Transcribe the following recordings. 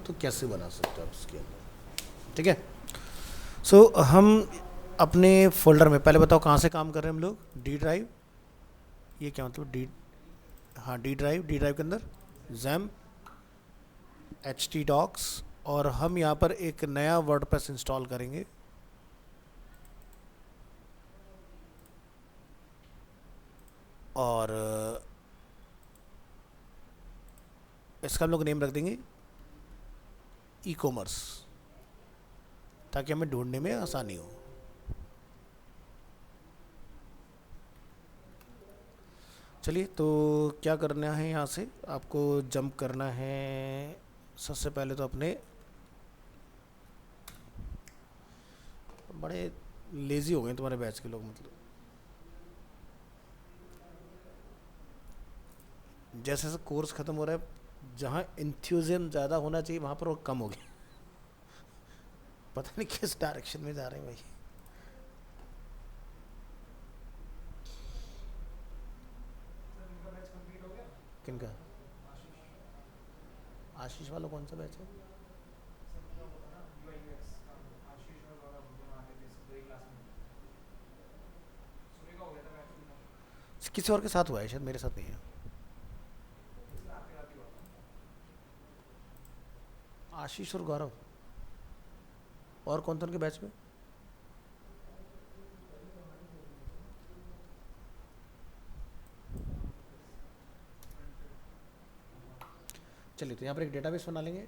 तो कैसे बना सकते हो आप इसके अंदर, ठीक है। सो हम अपने फोल्डर में, पहले बताओ कहाँ से काम कर रहे हैं हम लोग। डी ड्राइव, ये क्या मतलब डी, हाँ डी ड्राइव, डी ड्राइव के अंदर जैम, एच टी डॉक्स, और हम यहाँ पर एक नया वर्डप्रेस इंस्टॉल करेंगे। और इसका हम लोग नेम रख देंगे ई कॉमर्स, ताकि हमें ढूंढने में आसानी हो। चलिए, तो क्या करना है, यहाँ से आपको जंप करना है सबसे पहले तो अपने, बड़े लेज़ी हो गए तुम्हारे बैच के लोग, मतलब जैसे जैसे कोर्स ख़त्म हो रहा है, जहाँ इंथ्यूजियम ज़्यादा होना चाहिए वहाँ पर वो कम हो गया। पता नहीं किस डायरेक्शन में जा रहे हैं भाई। किनका? आशीष वाला कौन सा बैच है? किसी और के साथ हुआ है शायद, मेरे साथ नहीं है। आशीष और गौरव, और कौन था उनके बैच में? चलिए, तो यहाँ पर एक डेटाबेस बना लेंगे।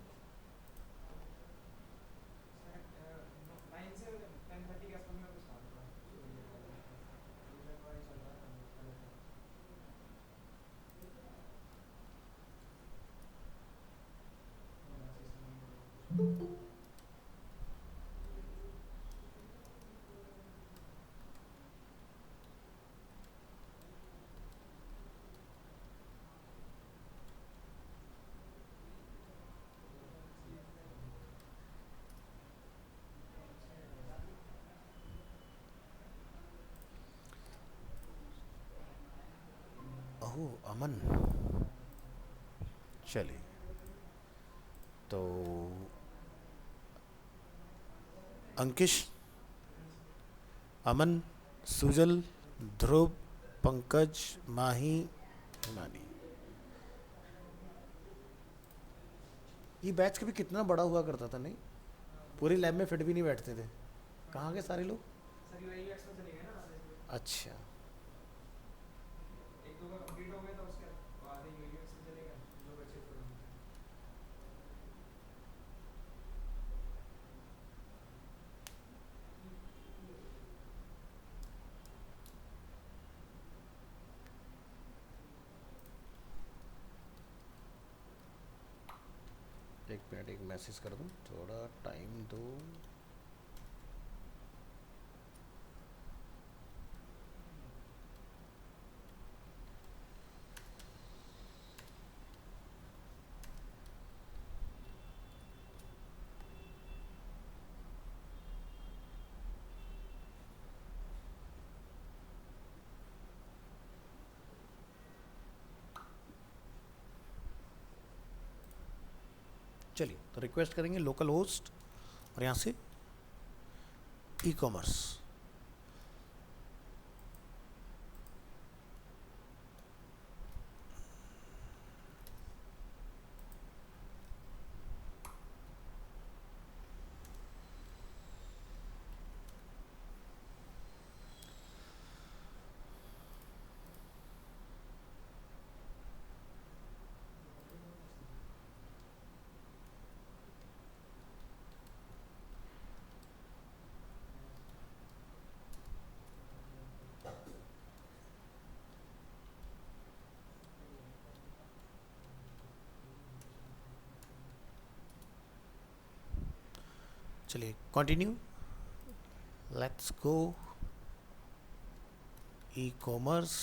ओह अमन, चलिए तो अंकिश, अमन, सुजल, ध्रुव, पंकज, माही, हिमानी। ये बैच कभी कितना बड़ा हुआ करता था, नहीं पूरी लैब में फिट भी नहीं बैठते थे। कहाँ गए सारे लोग? अच्छा, एक मिनट, एक मैसेज कर दूँ, थोड़ा टाइम दो। चलिए, तो रिक्वेस्ट करेंगे लोकल होस्ट, और यहाँ से ई कॉमर्स। चलिए continue, let's go. E commerce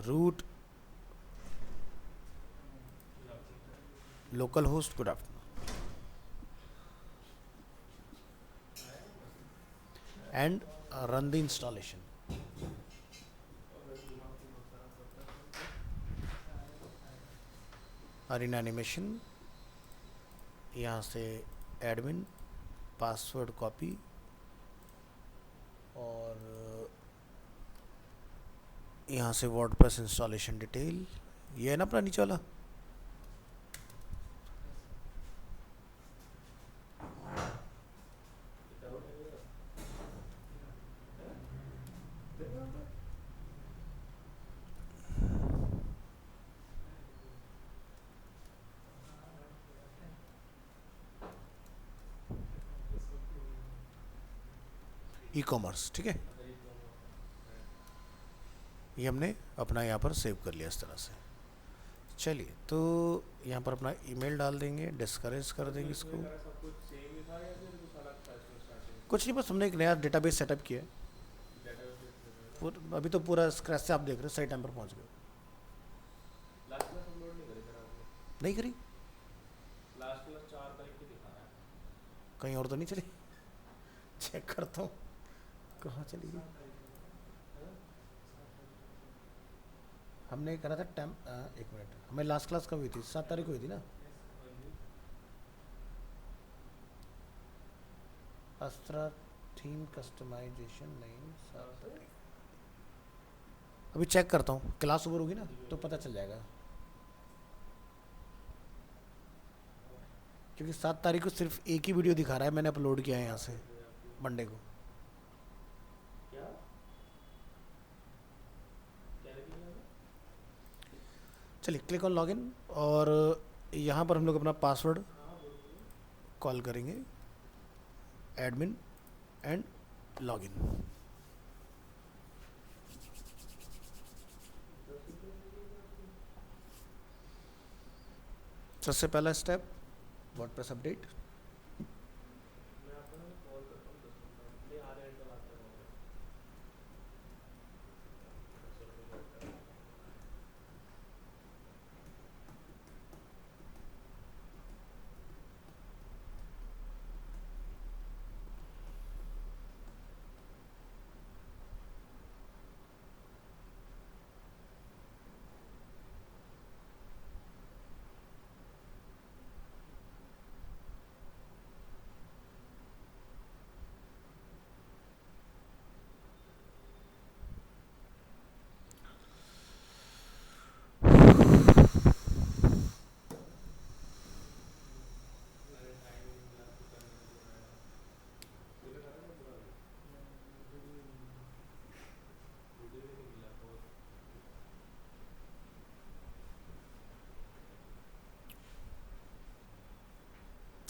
root local host, good afternoon, and run the installation. Arena animation, यहाँ से एडमिन, पासवर्ड कॉपी, और यहाँ से वर्डप्रेस इंस्टॉलेशन डिटेल, ये है ना अपना नीचे वाला। ई कॉमर्स, ठीक है, ये हमने अपना यहाँ पर सेव कर लिया इस तरह से। चलिए, तो यहाँ पर अपना ईमेल डाल देंगे, डिस्करेज कर देंगे इसको। कुछ नहीं, बस हमने एक नया डेटाबेस सेटअप किया है। अभी तो पूरा स्क्रैच से आप देख रहे हो, सही टाइम पर पहुँच गए। नहीं करी, कहीं और तो नहीं चली, चेक करता हूँ कहाँ चली गई। हमने करा था टाइम, एक मिनट, हमें लास्ट क्लास कब हुई थी? 7 तारीख को हुई थी ना। अस्त्रा थीम कस्टमाइजेशन नहीं, 7 तारीख। अभी चेक करता हूँ, क्लास ओवर होगी ना तो पता चल जाएगा, क्योंकि 7 तारीख को सिर्फ एक ही वीडियो दिखा रहा है, मैंने अपलोड किया है यहाँ से मंडे को। चलिए, क्लिक ऑन लॉगिन, और यहाँ पर हम लोग अपना पासवर्ड कॉल करेंगे, एडमिन एंड लॉगिन। सबसे पहला स्टेप, वर्डप्रेस अपडेट।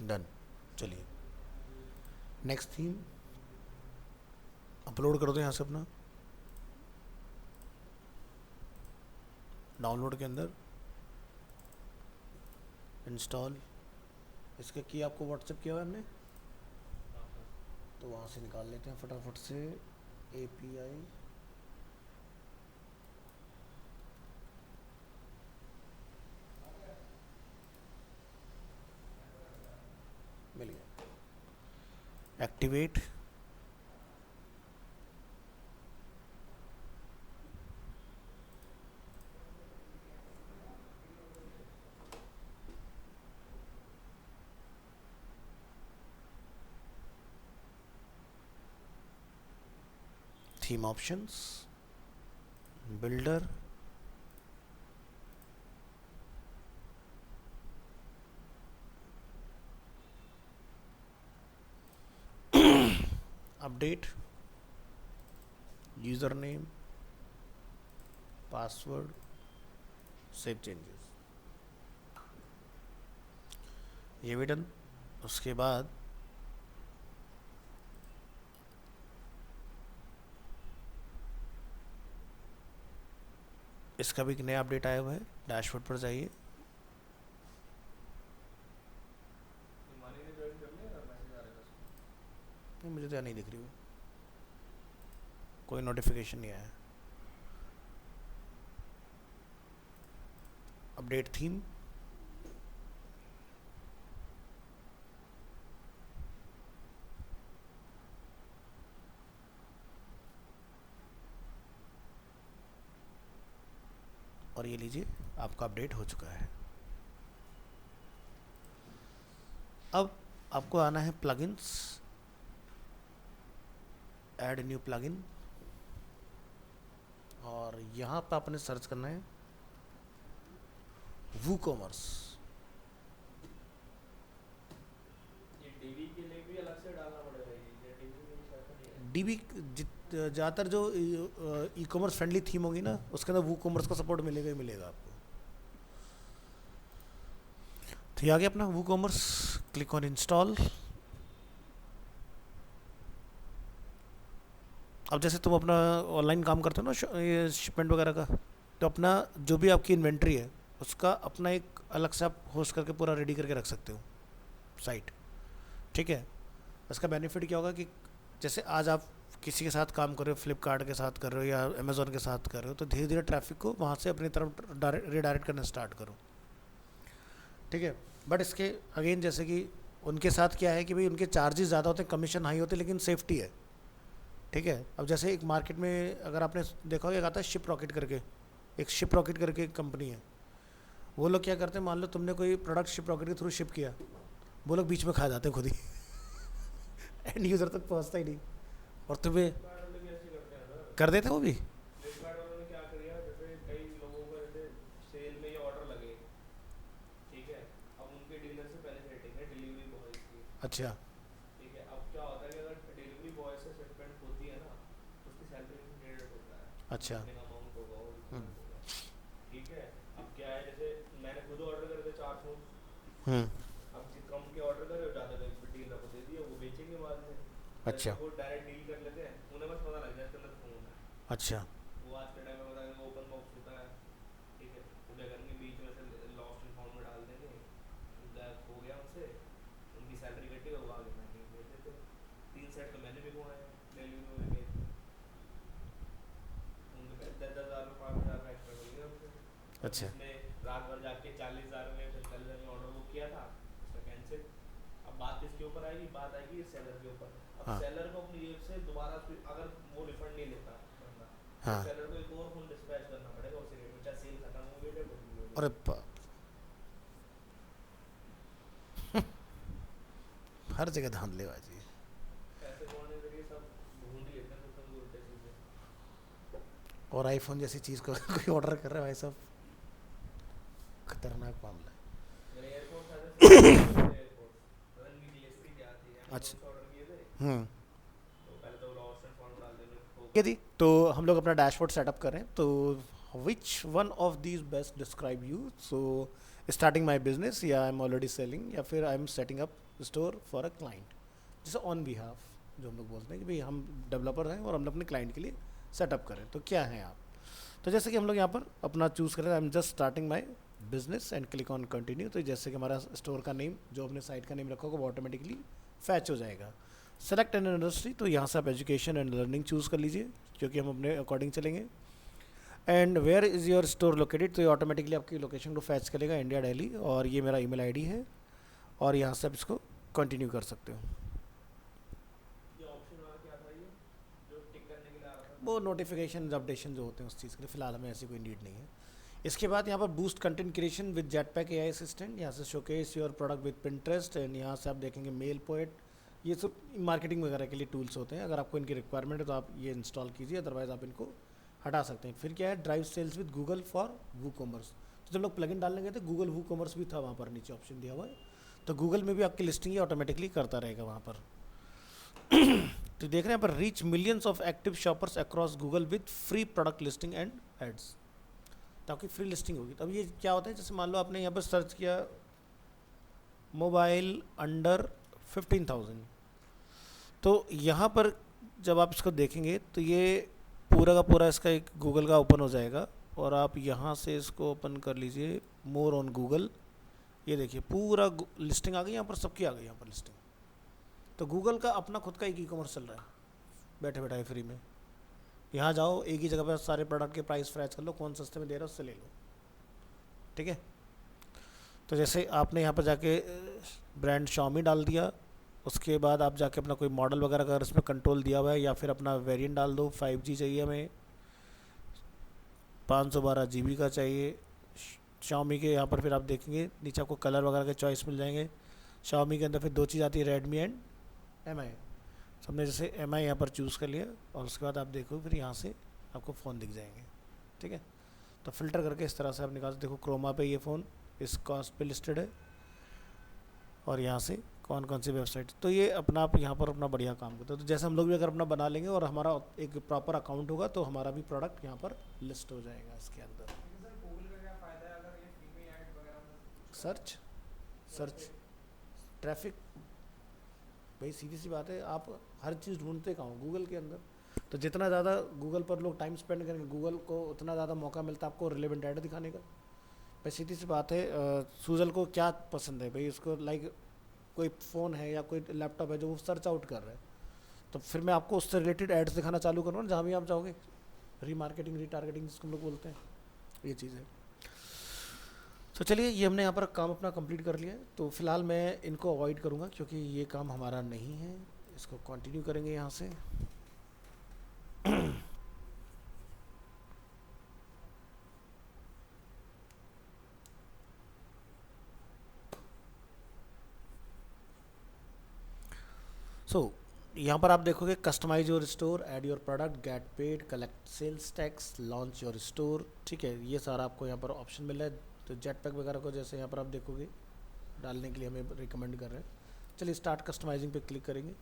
डन। चलिए, नेक्स्ट थीम अपलोड कर दो यहाँ से अपना, डाउनलोड के अंदर इंस्टॉल। इसका की आपको व्हाट्सएप किया हुआ हमने, तो वहाँ से निकाल लेते हैं फटाफट से। API मिल गया। Activate, theme options, builder, update, user name, password, save changes, ये भी डन। उसके बाद इसका भी एक नया अपडेट आया हुआ है, डैशबोर्ड पर जाइए। नहीं, मुझे तो नहीं दिख रही, वो कोई नोटिफिकेशन नहीं आया। अपडेट थीम, और ये लीजिए आपका अपडेट हो चुका है। अब आपको आना है प्लगइन्स, ऐड न्यू प्लगइन, और यहाँ पर आपने सर्च करना है वूकॉमर्स। डीबी के लिए भी अलग से डालना पड़ेगा, ये डीबी में कुछ ऐसा नहीं है। डीबी ज़्यादातर जो ई कॉमर्स फ्रेंडली थीम होगी ना, उसके अंदर वूकॉमर्स का सपोर्ट मिलेगा ही मिलेगा आपको। तो ये आ गया अपना वूकॉमर्स, क्लिक ऑन इंस्टॉल। अब जैसे तुम अपना ऑनलाइन काम करते हो ना, ये शिपमेंट वगैरह का, तो अपना जो भी आपकी इन्वेंट्री है उसका अपना एक अलग से आप होस्ट करके पूरा रेडी करके रख सकते हो साइट, ठीक है। इसका बेनिफिट क्या होगा कि जैसे आज आप किसी के साथ काम कर रहे हो, फ्लिपकार्ट के साथ कर रहे हो या अमेज़ोन के साथ कर रहे हो, तो धीरे धीरे ट्रैफिक को वहाँ से अपनी तरफ रिडायरेक्ट करना स्टार्ट करो, ठीक है। बट इसके अगेन जैसे कि उनके साथ क्या है कि भाई उनके चार्जेस ज़्यादा होते हैं, कमीशन हाई होते हैं, लेकिन सेफ्टी है, ठीक है। अब जैसे एक मार्केट में अगर आपने देखा होगा, एक आता है शिप रॉकेट करके, एक शिप रॉकेट करके एक कंपनी है। वो लोग क्या करते हैं, मान लो तुमने कोई प्रोडक्ट शिप रॉकेट के थ्रू शिप किया, वो लोग बीच में खा जाते हैं खुद ही एंड यूज़र तक पहुंचता ही नहीं, और तुम्हें फ्लिपकार्ट वाले भी ऐसे करते हैं ना। कर देते हैं वो भी। फ्लिपकार्ट वालों ने क्या किया, जैसे कई लोगों को जैसे सेल में ये ऑर्डर लगे, ठीक है, अब उनके डीलर से पहले सेटिंग है डिलीवरी बॉय की, अच्छा ठीक है। अब क्या होता है कि अगर डिलीवरी बॉय से शिपमेंट होती है ना, तो उसकी सैलरी में क्रेडिट होता है, अच्छा। कितने का अमाउंट होगा वो हम्म increment होगा, ठीक है। अब क्या है, जैसे मैंने खुद ऑर्डर करे थे 4 सूट, हम्म, अब जिस कम के ऑर्डर करे हो ज़्यादा डीलर को दे दिया, वो बेचेंगे बाद में। अच्छा जैसे वो डायरेक्ट डील कर लेते हैं, उन्हें बस पता लग जाए इसके अंदर फोन है, अच्छा। वो आज के टाइम में बताएंगे ओपन बॉक्स होता है, ठीक है। वो क्या करेंगे, बीच में से लॉस्ट एंड फाउंड में डाल देंगे, गायब हो गया उनसे, उनकी सैलरी कटी, वो आगे मैंने भेज देते। 3 सेट तो मैंने भी घुमाए डिलीवरी में भेज के, उनके 10,000 में 5,000 का एक्स्ट्रा मिल गया उनसे। अब अच्छा जिसने रात भर जाके 40,000 में 45,000 में ऑर्डर बुक किया था, उसका कैंसिल। अब बात किसके ऊपर आएगी, बात आएगी सेलर के ऊपर। अब हाँ सेलर को अपनी जेब से दोबारा अगर वो रिफंड नहीं लेता बंदा, तो हाँ। सेलर को एक और फोन डिस्पैच करना पड़ेगा उसी रेट में, चाहे सेल खत्म हो गई या कुछ भी हो अरे गया। हर जगह धांधलेबाजी। पैसे कमाने के लिए सब ढूंढ ही लेते हैं कुछ ना कुछ उल्टे सीधे। और आईफोन जैसी चीज़ को कोई ऑर्डर कर रहा है भाई साहब, खतरनाक मामला मेरे एयरपोर्ट आते थे, एयरपोर्ट पता नहीं की लिस्ट क्या थी, है। अच्छा। एयरपोर्ट से ऑर्डर किए थे, हम्म, तो पहले तो लॉस्ट एंड फाउंड डाल देने को। ठीक है जी। तो हम लोग अपना डैशबोर्ड सेटअप कर रहे हैं, तो which one of these best describe you. So starting my business, या आई एम ऑलरेडी सेलिंग, या फिर I am setting up store for a client, जैसे ऑन बिहाफ जो हम लोग बोलते हैं कि भाई हम डेवलपर हैं और हम अपने क्लाइंट के लिए सेटअप करें, तो क्या हैं आप। तो जैसे कि हम लोग यहाँ पर अपना चूज़ करें, I am just starting my business and click on continue. तो जैसे कि हमारा स्टोर का नेम, जो अपने साइट का नेम रखा होगा, वो ऑटोमेटिकली फैच हो जाएगा। सेलेक्ट एन इंडस्ट्री, तो यहाँ से आप एजुकेशन एंड लर्निंग चूज़ कर लीजिए, क्योंकि हम अपने अकॉर्डिंग चलेंगे। And where is your store located, तो ये ऑटोमेटिकली आपकी लोकेशन को फैच करेगा, इंडिया दिल्ली, और ये मेरा ईमेल आईडी है, और यहाँ से आप इसको कंटिन्यू कर सकते हो। ये ऑप्शन वाला क्या था, ये जो टिक करने के लिए आ रहा था? वो नोटिफिकेशन अपडेशन जो होते हैं उस चीज़ के लिए, फिलहाल हमें ऐसी कोई नीड नहीं है। इसके बाद यहाँ पर boost content creation with jetpack AI assistant, यहाँ से showcase your product with Pinterest, and यहाँ से आप देखेंगे मेल पोएट, ये सब मार्केटिंग वगैरह के लिए टूल्स होते हैं। अगर आपको इनकी रिक्वायरमेंट है तो आप ये इंस्टॉल कीजिए, अदरवाइज आप इनको हटा सकते हैं। फिर क्या है, drive sales with Google for WooCommerce, तो जब लोग प्लगइन डालने गए थे, गूगल वूकॉमर्स भी था वहाँ पर नीचे ऑप्शन दिया हुआ है, तो गूगल में भी आपकी लिस्टिंग ये ऑटोमेटिकली करता रहेगा वहाँ पर। तो देख रहे हैं यहाँ पर reach millions of active shoppers across Google with free product listing and ads, ताकि फ्री लिस्टिंग होगी। तब ये क्या होता है, जैसे मान लो आपने यहाँ पर सर्च किया मोबाइल अंडर 15,000, तो यहाँ पर जब आप इसको देखेंगे तो ये पूरा का पूरा इसका एक गूगल का ओपन हो जाएगा, और आप यहाँ से इसको ओपन कर लीजिए, मोर ऑन गूगल, ये देखिए पूरा लिस्टिंग आ गई यहाँ पर, सबकी आ गई यहाँ पर लिस्टिंग। तो गूगल का अपना खुद का एक ई कॉमर्स चल रहा है बैठे बैठे फ्री में। यहाँ जाओ, एक ही जगह पर सारे प्रोडक्ट के प्राइस फ्रैच कर लो, कौन सस्ते में दे रहा है उससे ले लो, ठीक है। तो जैसे आपने यहाँ पर जाके ब्रांड Xiaomi डाल दिया, उसके बाद आप जाके अपना कोई मॉडल वगैरह अगर इसमें कंट्रोल दिया हुआ है, या फिर अपना वेरिएंट डाल दो, 5G चाहिए हमें, 512 GB का चाहिए Xiaomi के। यहाँ पर फिर आप देखेंगे नीचे आपको कलर वगैरह के चॉइस मिल जाएंगे, Xiaomi के अंदर फिर दो चीज़ आती है, रेडमी एंड MI। तो हमने जैसे MI यहाँ पर चूज़ कर लिया और उसके बाद आप देखो फिर यहाँ से आपको फ़ोन दिख जाएंगे। ठीक है, तो फ़िल्टर करके इस तरह से आप निकाल, देखो क्रोमा पे ये फ़ोन इस कॉस्ट पे लिस्टेड है और यहाँ से कौन कौन सी वेबसाइट, तो ये अपना आप यहाँ पर अपना बढ़िया काम करते हो। तो जैसे हम लोग भी अगर अपना बना लेंगे और हमारा एक प्रॉपर अकाउंट होगा तो हमारा भी प्रोडक्ट यहाँ पर लिस्ट हो जाएगा इसके अंदर। लेकिन सर गूगल का क्या फ़ायदा है अगर ये फ्री में ऐड वगैरह में कुछ सर्च सर्च ट्रैफिक, भाई सीधी सी बात है, आप हर चीज़ ढूंढते कहाँ हो, गूगल के अंदर। तो जितना ज़्यादा गूगल पर लोग टाइम स्पेंड करेंगे, गूगल को उतना ज़्यादा मौका मिलता है आपको रिलेवेंट ऐड दिखाने का। भाई सीधी सी बात है, सूजल को क्या पसंद है भाई, उसको लाइक कोई फ़ोन है या कोई लैपटॉप है जो वो सर्च आउट कर रहा है, तो फिर मैं आपको उससे रिलेटेड एड्स दिखाना चालू करूँगा जहाँ भी आप जाओगे। रीमार्केटिंग, रीटारगेटिंग जिसको हम लोग बोलते हैं, ये चीज़ है। तो चलिए, ये हमने यहाँ पर काम अपना कंप्लीट कर लिया है। तो फिलहाल मैं इनको अवॉइड करूँगा क्योंकि ये काम हमारा नहीं है, इसको कंटिन्यू करेंगे यहाँ से। सो यहाँ पर आप देखोगे customise your store, add your product, get paid, collect sales tax, launch your store. ठीक है, ये सारा आपको यहाँ पर ऑप्शन मिल रहा है। तो जेट पैक वगैरह को जैसे यहाँ पर आप देखोगे डालने के लिए हमें रिकमेंड कर रहे हैं। चलिए स्टार्ट कस्टमाइजिंग पे क्लिक करेंगे।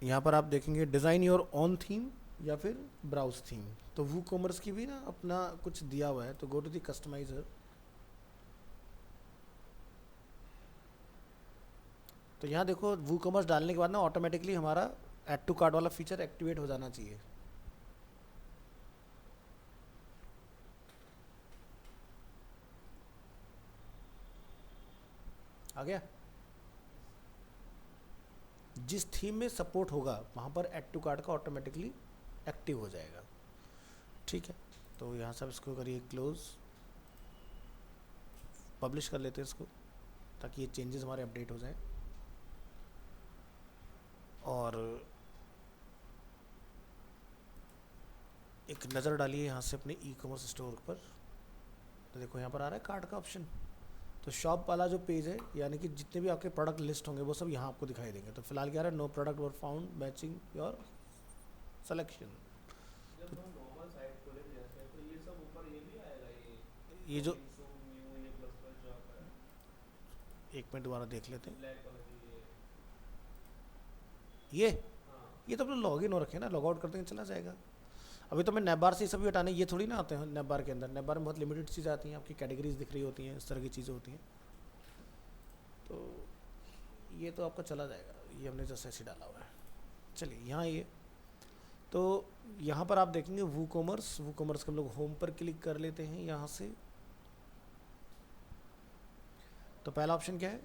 यहाँ पर आप देखेंगे डिज़ाइन योर ओन थीम या फिर ब्राउज थीम। तो वू कॉमर्स की भी ना अपना कुछ दिया हुआ है, तो गो टू दी कस्टमाइजर। तो यहाँ देखो वू कॉमर्स डालने के बाद ना ऑटोमेटिकली हमारा ऐड टू कार्ट वाला फीचर एक्टिवेट हो जाना चाहिए। आ गया, जिस थीम में सपोर्ट होगा वहाँ पर ऐड टू कार्ट का ऑटोमेटिकली एक्टिव हो जाएगा। ठीक है, तो यहाँ से इसको करिए क्लोज, पब्लिश कर लेते हैं इसको ताकि ये चेंजेस हमारे अपडेट हो जाएं। और एक नज़र डालिए यहाँ से अपने ई कॉमर्स स्टोर पर। तो देखो यहाँ पर आ रहा है कार्ट का ऑप्शन। तो शॉप वाला जो पेज है, यानी कि जितने भी आपके प्रोडक्ट लिस्ट होंगे वो सब यहाँ आपको दिखाई देंगे। तो फिलहाल क्या रहा है, no product were found matching your selection. जब हम नॉर्मल साइट खोले थे जैसे, तो ये सब ऊपर ये भी आएगा, ये जो ये प्लस प्लस जो आता है, एक मिनट दोबारा देख लेते हैं। ब्लैक वाला ये हाँ ये तो अपने लॉग इन हो रखे हैं ना, लॉग आउट करते हैं चला जाएगा। अभी तो मैं नेबार से ये सभी हटाने, ये थोड़ी ना आते हैं नेबार के अंदर। नेबार में बहुत लिमिटेड चीज़ें आती हैं, आपकी कैटेगरीज दिख रही होती हैं, इस तरह की चीज़ें होती हैं। तो ये तो आपका चला जाएगा, ये हमने जैसे ऐसे डाला हुआ है। चलिए यहाँ ये, तो यहाँ पर आप देखेंगे वू कॉमर्स, वू कॉमर्स के हम लोग होम पर क्लिक कर लेते हैं यहाँ से। तो पहला ऑप्शन क्या है,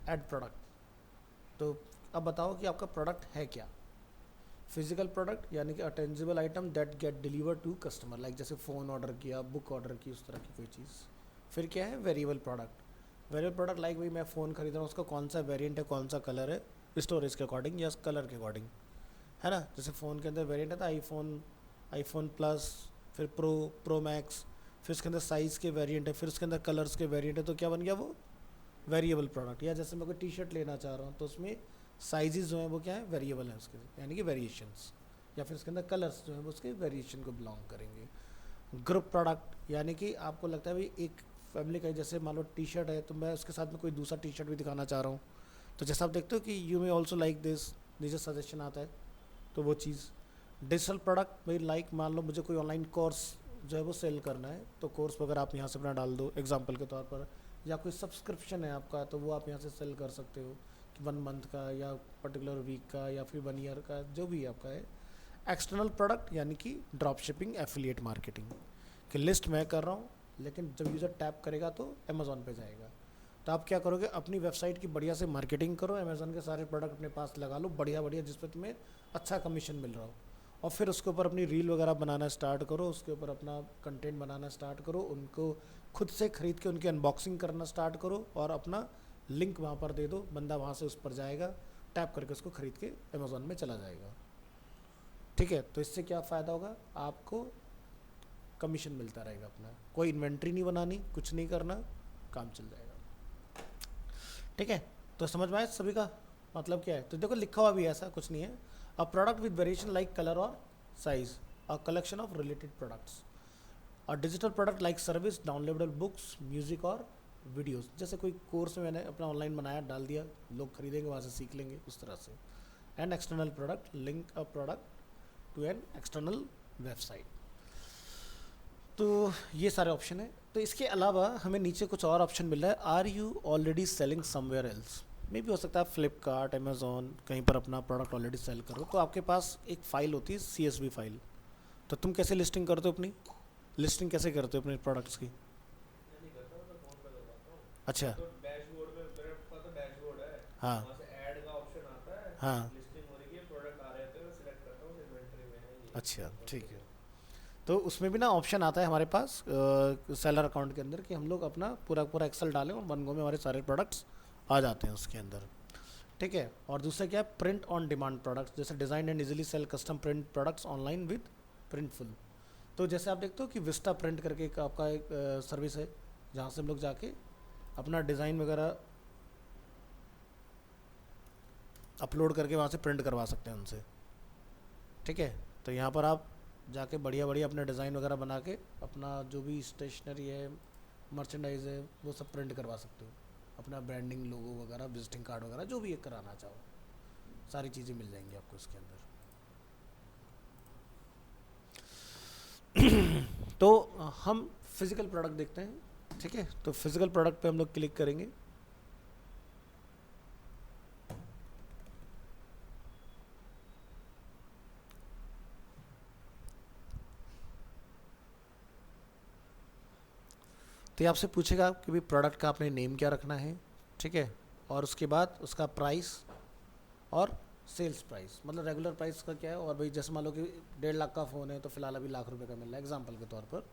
ऐड प्रोडक्ट। तो अब बताओ कि आपका प्रोडक्ट है क्या। फिजिकल प्रोडक्ट यानी कि a tangible item that get deliver to customer, like जैसे फ़ोन ऑर्डर किया, बुक ऑर्डर की, उस तरह की कोई चीज़। फिर क्या है, variable product. Variable product like भाई मैं फ़ोन खरीद रहा हूँ, उसका कौन सा वेरिएंट है, कौन सा कलर है, स्टोरेज के अकॉर्डिंग या कलर के अकॉर्डिंग, है ना। जैसे फ़ोन के अंदर वेरिएंट है तो आईफोन प्लस, फिर प्रो मैक्स, फिर उसके अंदर साइज़ के वेरिएंट है, फिर उसके अंदर कलर्स के वेरिएंट है, तो क्या बन गया वो वेरिएबल प्रोडक्ट। या जैसे मैं कोई टी शर्ट लेना चाह रहा हूँ तो उसमें साइजेस जो हैं वो क्या है, वेरिएबल हैं उसके, यानी कि वेरिएशंस। या फिर उसके अंदर कलर्स जो हैं वो उसके वेरिएशन को बिलोंग करेंगे। ग्रुप प्रोडक्ट यानी कि आपको लगता है भाई एक फैमिली का, जैसे मान लो टी शर्ट है तो मैं उसके साथ में कोई दूसरा टी शर्ट भी दिखाना चाह रहा हूँ, तो जैसा आप देखते हो कि you may also like this, नीचे सजेशन आता है, तो वो चीज़। डिजिटल प्रोडक्ट भाई लाइक मान लो मुझे कोई ऑनलाइन कोर्स जो है वो सेल करना है, तो कोर्स वगैरह आप यहाँ से अपना डाल दो एग्जाम्पल के तौर पर। या कोई सब्सक्रिप्शन है आपका तो वो आप यहाँ से सेल कर सकते हो, 1 मंथ का या पर्टिकुलर वीक का या फिर 1 ईयर का, जो भी आपका है। एक्सटर्नल प्रोडक्ट यानी कि ड्रॉप शिपिंग, एफिलिएट मार्केटिंग कि लिस्ट मैं कर रहा हूँ, लेकिन जब यूज़र टैप करेगा तो अमेज़ॉन पे जाएगा। तो आप क्या करोगे, अपनी वेबसाइट की बढ़िया से मार्केटिंग करो, अमेज़ॉन के सारे प्रोडक्ट अपने पास लगा लो बढ़िया बढ़िया, जिस पर तुम्हें अच्छा कमीशन मिल रहा हो, और फिर उसके ऊपर अपनी रील वगैरह बनाना स्टार्ट करो, उसके ऊपर अपना कंटेंट बनाना स्टार्ट करो, उनको खुद से ख़रीद के उनकी अनबॉक्सिंग करना स्टार्ट करो, और अपना लिंक वहाँ पर दे दो, बंदा वहाँ से उस पर जाएगा, टैप करके उसको ख़रीद के अमेज़ॉन में चला जाएगा। ठीक है, तो इससे क्या फ़ायदा होगा आपको, कमीशन मिलता रहेगा अपना, कोई इन्वेंट्री नहीं बनानी, कुछ नहीं करना, काम चल जाएगा। ठीक है, तो समझ में आया सभी का मतलब क्या है? तो देखो लिखा हुआ भी है, ऐसा कुछ नहीं है। A product with variation like colour और size, a collection of related products, और digital product like service, downloadable books, music और वीडियोस। जैसे कोई कोर्स में मैंने अपना ऑनलाइन बनाया, डाल दिया, लोग खरीदेंगे, वहाँ से सीख लेंगे, उस तरह से। And external product, link a product to an external website. तो ये सारे ऑप्शन है। तो इसके अलावा हमें नीचे कुछ और ऑप्शन मिल रहा है, are you already selling somewhere else. मे भी हो सकता है फ्लिपकार्ट, अमेजोन, कहीं पर अपना प्रोडक्ट ऑलरेडी सेल करो, तो आपके पास एक फ़ाइल होती है CSV फाइल। तो तुम कैसे लिस्टिंग करते हो अपनी, लिस्टिंग कैसे करते हो अपने प्रोडक्ट्स की? मैं नहीं करता, मैं फोन पे करवाता हूँ। अच्छा। तो डैशबोर्ड में मेरे पास तो डैशबोर्ड है, हाँ वहाँ से ऐड का ऑप्शन आता है, हाँ। लिस्टिंग हो रही है, प्रोडक्ट आ रहे थे, मैं सिलेक्ट करता हूँ, इन्वेंटरी में है ये। अच्छा ठीक है। तो उसमें भी ना ऑप्शन आता है हमारे पास सेलर अकाउंट के अंदर कि हम लोग अपना पूरा पूरा एक्सेल डालें और वन गो में हमारे सारे प्रोडक्ट्स आ जाते हैं उसके अंदर। ठीक है, और दूसरा क्या है, प्रिंट ऑन डिमांड प्रोडक्ट्स, जैसे design and easily sell custom print products online with Printful. तो जैसे आप देखते हो कि विस्टा प्रिंट करके एक आपका एक सर्विस है, जहाँ से हम लोग जाके अपना डिज़ाइन वगैरह अपलोड करके वहाँ से प्रिंट करवा सकते हैं उनसे। ठीक है, तो यहाँ पर आप जाके बढ़िया बढ़िया अपने डिज़ाइन वगैरह बना के अपना जो भी स्टेशनरी है, मर्चेंडाइज है, वो सब प्रिंट करवा सकते हो, अपना ब्रांडिंग, लोगो वगैरह, विजिटिंग कार्ड वगैरह, जो भी एक कराना चाहो, सारी चीज़ें मिल जाएंगी आपको इसके अंदर। तो हम फिज़िकल प्रोडक्ट देखते हैं। ठीक है, तो फिज़िकल प्रोडक्ट पे हम लोग क्लिक करेंगे। तो ये आपसे पूछेगा कि भाई प्रोडक्ट का आपने नेम क्या रखना है। ठीक है, और उसके बाद उसका प्राइस और सेल्स प्राइस, मतलब रेगुलर प्राइस का क्या है, और भाई जैसे मान लो कि 1.5 लाख का फ़ोन है तो फिलहाल अभी लाख रुपए का मिल रहा है एग्जांपल के तौर पर,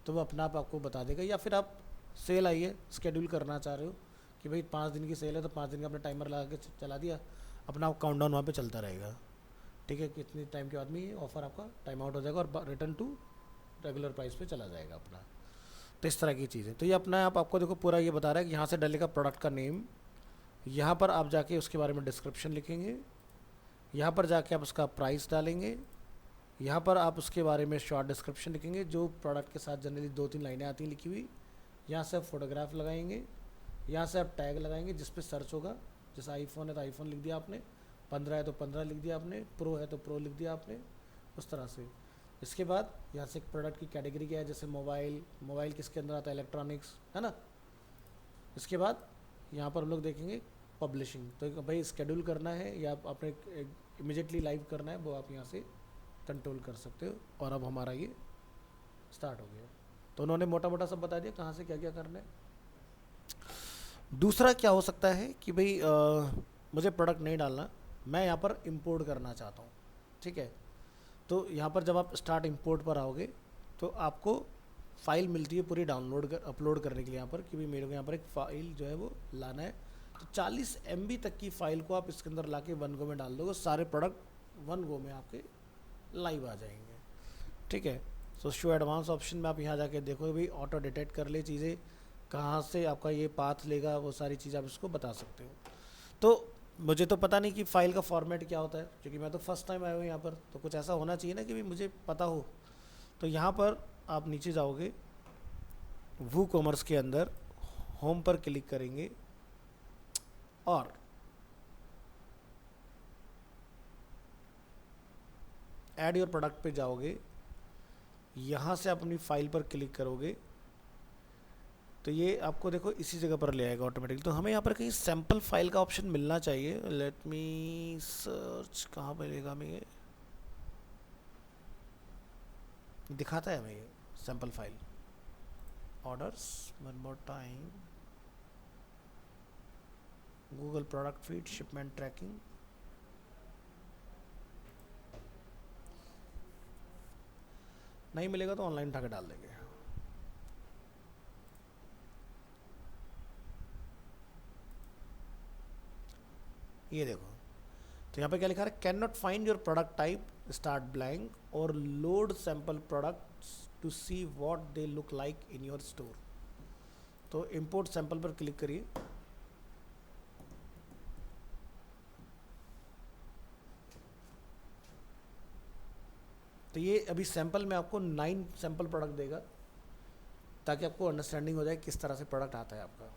तो वो अपना आप आपको बता देगा। या फिर आप सेल आई है, शेड्यूल करना चाह रहे हो कि भाई 5 दिन की सेल है, तो 5 दिन का अपना टाइमर लगा के चला दिया, अपना काउंटडाउन वहाँ पे चलता रहेगा। ठीक है, कितने टाइम के बाद में ये ऑफर आपका टाइम आउट हो जाएगा और रिटर्न टू रेगुलर प्राइस पे चला जाएगा अपना। तो इस तरह की चीज़ें, तो ये अपना आप आपको देखो पूरा ये बता रहा है कि यहाँ से डलेगा प्रोडक्ट का नेम, यहाँ पर आप जाके उसके बारे में डिस्क्रिप्शन लिखेंगे, यहाँ पर जाके आप उसका प्राइस डालेंगे, यहाँ पर आप उसके बारे में शॉर्ट डिस्क्रिप्शन लिखेंगे जो प्रोडक्ट के साथ जनरली 2-3 लाइनें आती हैं लिखी हुई। यहाँ से आप फोटोग्राफ लगाएंगे, यहाँ से आप टैग लगाएंगे जिस पे सर्च होगा, जैसे आईफोन है तो आईफोन लिख दिया आपने, 15 है तो 15 लिख दिया आपने, प्रो है तो प्रो लिख दिया आपने, उस तरह से। इसके बाद यहाँ से एक प्रोडक्ट की कैटेगरी क्या है, जैसे मोबाइल, मोबाइल किसके अंदर आता है, इलेक्ट्रॉनिक्स, है ना। इसके बाद यहाँ पर हम लोग देखेंगे पब्लिशिंग, तो भाई स्केड्यूल करना है या आपने इमिजिएटली लाइव करना है, वो आप यहाँ से कंट्रोल कर सकते हो। और अब हमारा ये स्टार्ट हो गया। तो उन्होंने मोटा मोटा सब बता दिया कहाँ से क्या क्या करना है। दूसरा क्या हो सकता है कि भाई मुझे प्रोडक्ट नहीं डालना, मैं यहाँ पर इंपोर्ट करना चाहता हूँ। ठीक है, तो यहाँ पर जब आप स्टार्ट इंपोर्ट पर आओगे तो आपको फ़ाइल मिलती है पूरी डाउनलोड कर अपलोड करने के लिए यहाँ पर, कि भाई मेरे को यहाँ पर एक फ़ाइल जो है वो लाना है। तो 40 MB तक की फ़ाइल को आप इसके अंदर ला के वन गो में डाल दोगे, सारे प्रोडक्ट वन गो में आपके लाइव आ जाएंगे। ठीक है, सो शो एडवांस ऑप्शन में आप यहाँ जाके देखो भाई ऑटो डिटेक्ट कर ले चीज़ें, कहाँ से आपका ये पाथ लेगा, वो सारी चीज़ें आप इसको बता सकते हो। तो मुझे तो पता नहीं कि फ़ाइल का फॉर्मेट क्या होता है, क्योंकि मैं तो फर्स्ट टाइम आया हूँ यहाँ पर, तो कुछ ऐसा होना चाहिए ना कि भाई मुझे पता हो। तो यहाँ पर आप नीचे जाओगे, वू कॉमर्स के अंदर होम पर क्लिक करेंगे और ऐड योर प्रोडक्ट पे जाओगे, यहाँ से आप अपनी फ़ाइल पर क्लिक करोगे तो ये आपको देखो इसी जगह पर ले आएगा ऑटोमेटिकली। तो हमें यहाँ पर कहीं सैम्पल फाइल का ऑप्शन मिलना चाहिए। लेट मी सर्च, कहाँ मिलेगा हमें ये, दिखाता है हमें ये sample file, orders, one more time, Google product feed, shipment tracking, नहीं मिलेगा तो ऑनलाइन उठा के डाल देंगे। ये देखो, तो यहाँ पे क्या लिखा है, can not find your product type, start blank और load sample products to see what they look like in your store. तो इंपोर्ट सैंपल पर क्लिक करिए। तो ये अभी सैंपल में आपको 9 सैंपल प्रोडक्ट देगा, ताकि आपको अंडरस्टैंडिंग हो जाए किस तरह से प्रोडक्ट आता है आपका।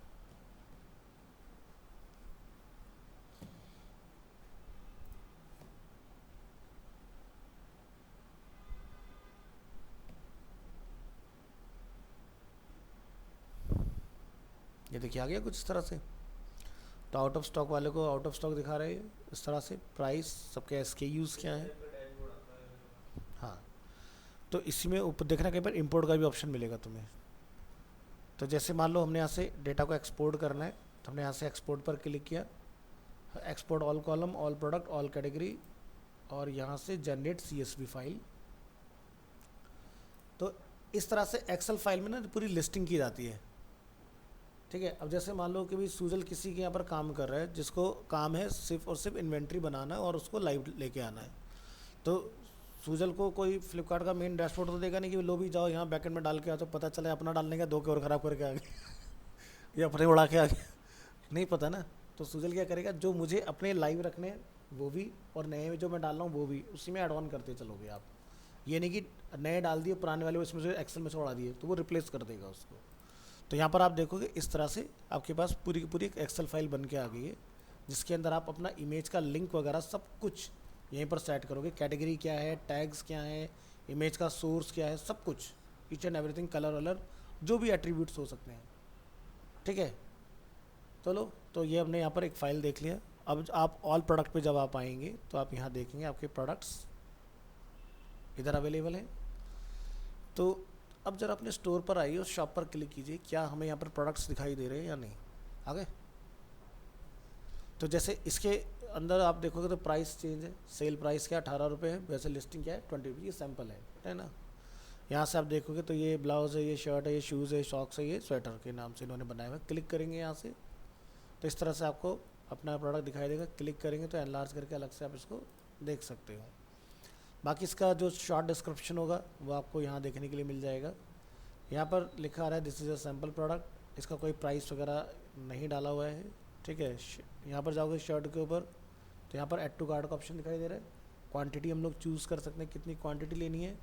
ये देखिए आ गया कुछ इस तरह से। तो आउट ऑफ स्टॉक वाले को आउट ऑफ स्टॉक दिखा रहे हैं इस तरह से, प्राइस सबके SKUs क्या है। डैशबोर्ड आता है मेरे पास। हाँ, तो इसी में ऊपर देखना कहीं पर इंपोर्ट का भी ऑप्शन मिलेगा तुम्हें। तो जैसे मान लो हमने यहाँ से डेटा को एक्सपोर्ट करना है, तो हमने यहाँ से एक्सपोर्ट पर क्लिक किया, export all column, all product, all category, और यहाँ से जनरेट CSV फाइल। तो इस तरह से एक्सेल फाइल में ना पूरी लिस्टिंग की जाती है। ठीक है, अब जैसे मान लो कि भाई सूजल किसी के यहाँ पर काम कर रहा है, जिसको काम है सिर्फ और सिर्फ इन्वेंट्री बनाना और उसको लाइव लेके आना है। तो सूजल को कोई फ्लिपकार्ट का मेन डैशबोर्ड तो देगा नहीं कि लो भी जाओ यहाँ बैकेंड में डाल के आओ, तो पता चले अपना डालने का 2 के और ख़राब करके आ गए या अपने उड़ा के आ गए, नहीं पता ना। तो सूजल क्या करेगा, जो मुझे अपने लाइव रखने हैं वो भी, और नए जो मैं डाल रहा हूँ वो भी, उसी में एड ऑन करते चलोगे आप। ये नहीं कि नए डाल दिए पुराने वाले उसमें से एक्सेल में से उड़ा दिए, तो वो रिप्लेस कर देगा उसको। तो यहाँ पर आप देखोगे इस तरह से आपके पास पूरी की पूरी एक एक्सेल फाइल बन के आ गई है, जिसके अंदर आप अपना इमेज का लिंक वगैरह सब कुछ यहीं पर सेट करोगे। कैटेगरी क्या है, टैग्स क्या है, इमेज का सोर्स क्या है, सब कुछ, ईच एंड एवरीथिंग, कलर वलर, जो भी एट्रीब्यूट्स हो सकते हैं। ठीक है, चलो तो ये हमने यहाँ पर एक फ़ाइल देख लिया। अब आप ऑल प्रोडक्ट पे जब आप आएंगे तो आप यहाँ देखेंगे आपके प्रोडक्ट्स इधर अवेलेबल हैं। तो अब जरा अपने स्टोर पर आइए, उस शॉप पर क्लिक कीजिए, क्या हमें यहाँ पर प्रोडक्ट्स दिखाई दे रहे हैं या नहीं। आ गए? तो जैसे इसके अंदर आप देखोगे तो प्राइस चेंज है, सेल प्राइस क्या 18 रुपये है, वैसे लिस्टिंग क्या है 20 रुपये, ये सैम्पल है ना। यहाँ से आप देखोगे तो ये ब्लाउज़ है, ये शर्ट है, ये शूज़ है, सॉक्स है, ये स्वेटर के नाम से इन्होंने बनाया हुआ है। क्लिक करेंगे यहाँ से तो इस तरह से आपको अपना प्रोडक्ट दिखाई देगा। क्लिक करेंगे तो एनलार्ज करके अलग से आप इसको देख सकते हो। बाकी इसका जो शॉर्ट डिस्क्रिप्शन होगा वो आपको यहाँ देखने के लिए मिल जाएगा। यहाँ पर लिखा आ रहा है this is a sample product, इसका कोई प्राइस वगैरह नहीं डाला हुआ है। ठीक है, यहाँ पर जाओगे शर्ट के ऊपर तो यहाँ पर ऐड टू कार्ट का ऑप्शन दिखाई दे रहा है। क्वांटिटी हम लोग चूज़ कर सकते हैं कितनी क्वांटिटी लेनी है।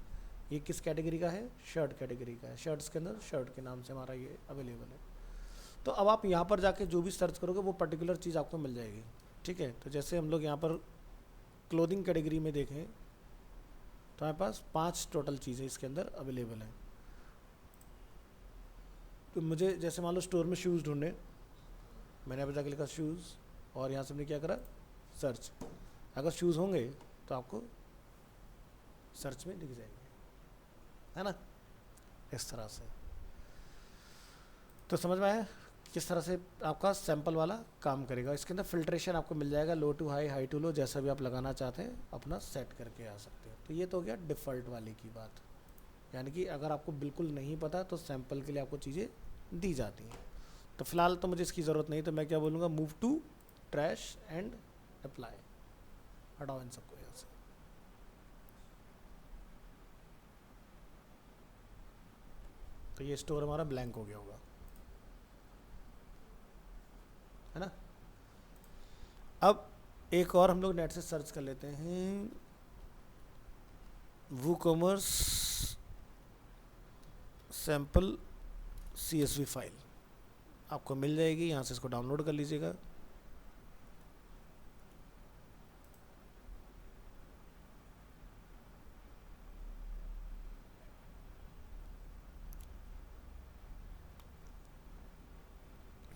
ये किस कैटेगरी का है, शर्ट कैटेगरी का है, शर्ट्स के अंदर शर्ट के नाम से हमारा ये अवेलेबल है। तो अब आप यहाँ पर जाके जो भी सर्च करोगे वो पर्टिकुलर चीज़ आपको मिल जाएगी। ठीक है, तो जैसे हम लोग यहाँ पर क्लोथिंग कैटेगरी में देखें तो हमारे पास 5 टोटल चीज़ें इसके अंदर अवेलेबल हैं। तो मुझे जैसे मान लो स्टोर में शूज़ ढूंढने, मैंने यहाँ पर जाके लिखा शूज़ और यहाँ से हमने क्या करा, सर्च। अगर शूज़ होंगे तो आपको सर्च में दिख जाएंगे, है ना, इस तरह से। तो समझ में आया किस तरह से आपका सैंपल वाला काम करेगा। इसके अंदर फिल्ट्रेशन आपको मिल जाएगा, लो to high, high to low, जैसा भी आप लगाना चाहते हैं अपना सेट करके आ सकते हो। तो ये तो हो गया डिफ़ॉल्ट वाले की बात, यानी कि अगर आपको बिल्कुल नहीं पता तो सैंपल के लिए आपको चीज़ें दी जाती हैं। तो फिलहाल तो मुझे इसकी ज़रूरत नहीं, तो मैं क्या बोलूँगा, move to trash and apply, हटाओ इन सबको यहाँ से। तो ये स्टोर हमारा ब्लैंक हो गया होगा, है ना। अब एक और हम लोग नेट से सर्च कर लेते हैं, वूकॉमर्स सैंपल CSV फाइल आपको मिल जाएगी, यहाँ से इसको डाउनलोड कर लीजिएगा।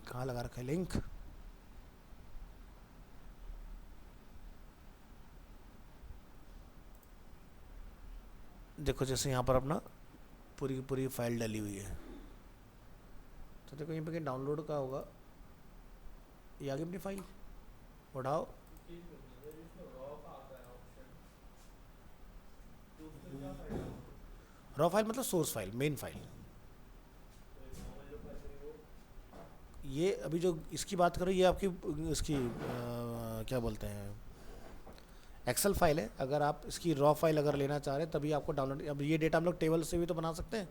कहाँ लगा रखा है लिंक, देखो जैसे यहाँ पर अपना पूरी की पूरी फाइल डली हुई है। तो देखो यहाँ पे कहीं डाउनलोड का होगा, ये आगे अपनी फाइल उठाओ। रॉ फाइल मतलब सोर्स फाइल, मेन फाइल। ये अभी जो इसकी बात करो ये आपकी इसकी क्या बोलते हैं, एक्सेल फाइल है, अगर आप इसकी रॉ फाइल अगर लेना चाह रहे हैं तभी आपको डाउनलोड, अब ये डेटा हम लोग टेबल से भी तो बना सकते हैं,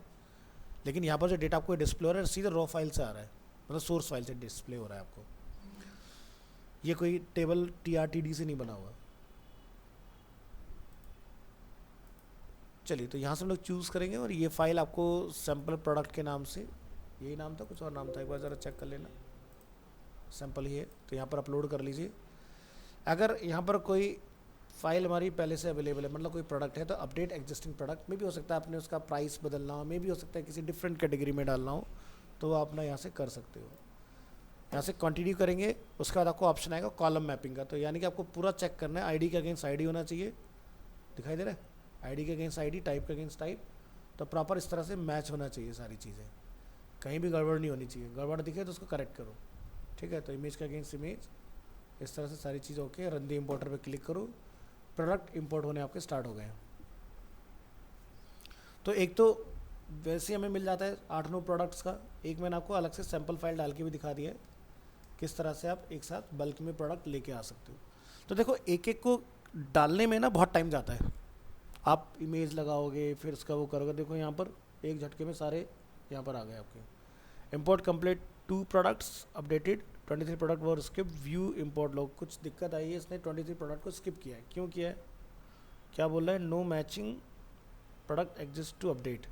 लेकिन यहाँ पर जो डेटा आपको डिस्प्ले हो रहा है सीधे रॉ फाइल से आ रहा है, मतलब सोर्स फाइल से डिस्प्ले हो रहा है आपको, ये कोई टेबल TRTD से नहीं बना हुआ। चलिए तो यहाँ से हम लोग चूज़ करेंगे और ये फाइल आपको सैम्पल प्रोडक्ट के नाम से, यही नाम था कुछ और नाम था, एक बार ज़रा चेक कर लेना, सैम्पल ही है, तो यहाँ पर अपलोड कर लीजिए। अगर यहाँ पर कोई फाइल हमारी पहले से अवेलेबल है, मतलब कोई प्रोडक्ट है, तो अपडेट एग्जिस्टिंग प्रोडक्ट में भी हो सकता है, आपने उसका प्राइस बदलना हो, में भी हो सकता है किसी डिफरेंट कैटेगरी में डालना हो, तो आप ना यहाँ से कर सकते हो। यहाँ से कंटिन्यू करेंगे, उसके बाद आपको ऑप्शन आएगा कॉलम मैपिंग का, तो यानी कि आपको पूरा चेक करना है, आईडी के अगेंस्ट आईडी होना चाहिए, दिखाई दे रहा है, आईडी के अगेंस्ट आईडी, टाइप के अगेंस्ट टाइप, तो प्रॉपर इस तरह से मैच होना चाहिए सारी चीज़ें, कहीं भी गड़बड़ नहीं होनी चाहिए, गड़बड़ दिखे तो उसको करेक्ट करो, ठीक है। तो इमेज के अगेंस्ट इमेज, इस तरह से सारी चीज़ ओके, रन द इम्पोर्टर पे क्लिक करो, प्रोडक्ट इंपोर्ट होने आपके स्टार्ट हो गए हैं। तो एक तो वैसे हमें मिल जाता है 8-9 प्रोडक्ट्स का, एक मैंने आपको अलग से सैम्पल फाइल डाल के भी दिखा दिया है किस तरह से आप एक साथ बल्क में प्रोडक्ट लेके आ सकते हो। तो देखो एक एक को डालने में ना बहुत टाइम जाता है, आप इमेज लगाओगे फिर उसका वो करोगे, देखो यहाँ पर एक झटके में सारे यहाँ पर आ गए आपके। Import complete 2 products updated, 23 product वो स्किप, व्यू इम्पोर्ट लोग, कुछ दिक्कत आई है, इसने 23 प्रोडक्ट को स्किप किया है, क्यों किया है, क्या बोल रहा है, no matching product exist to update,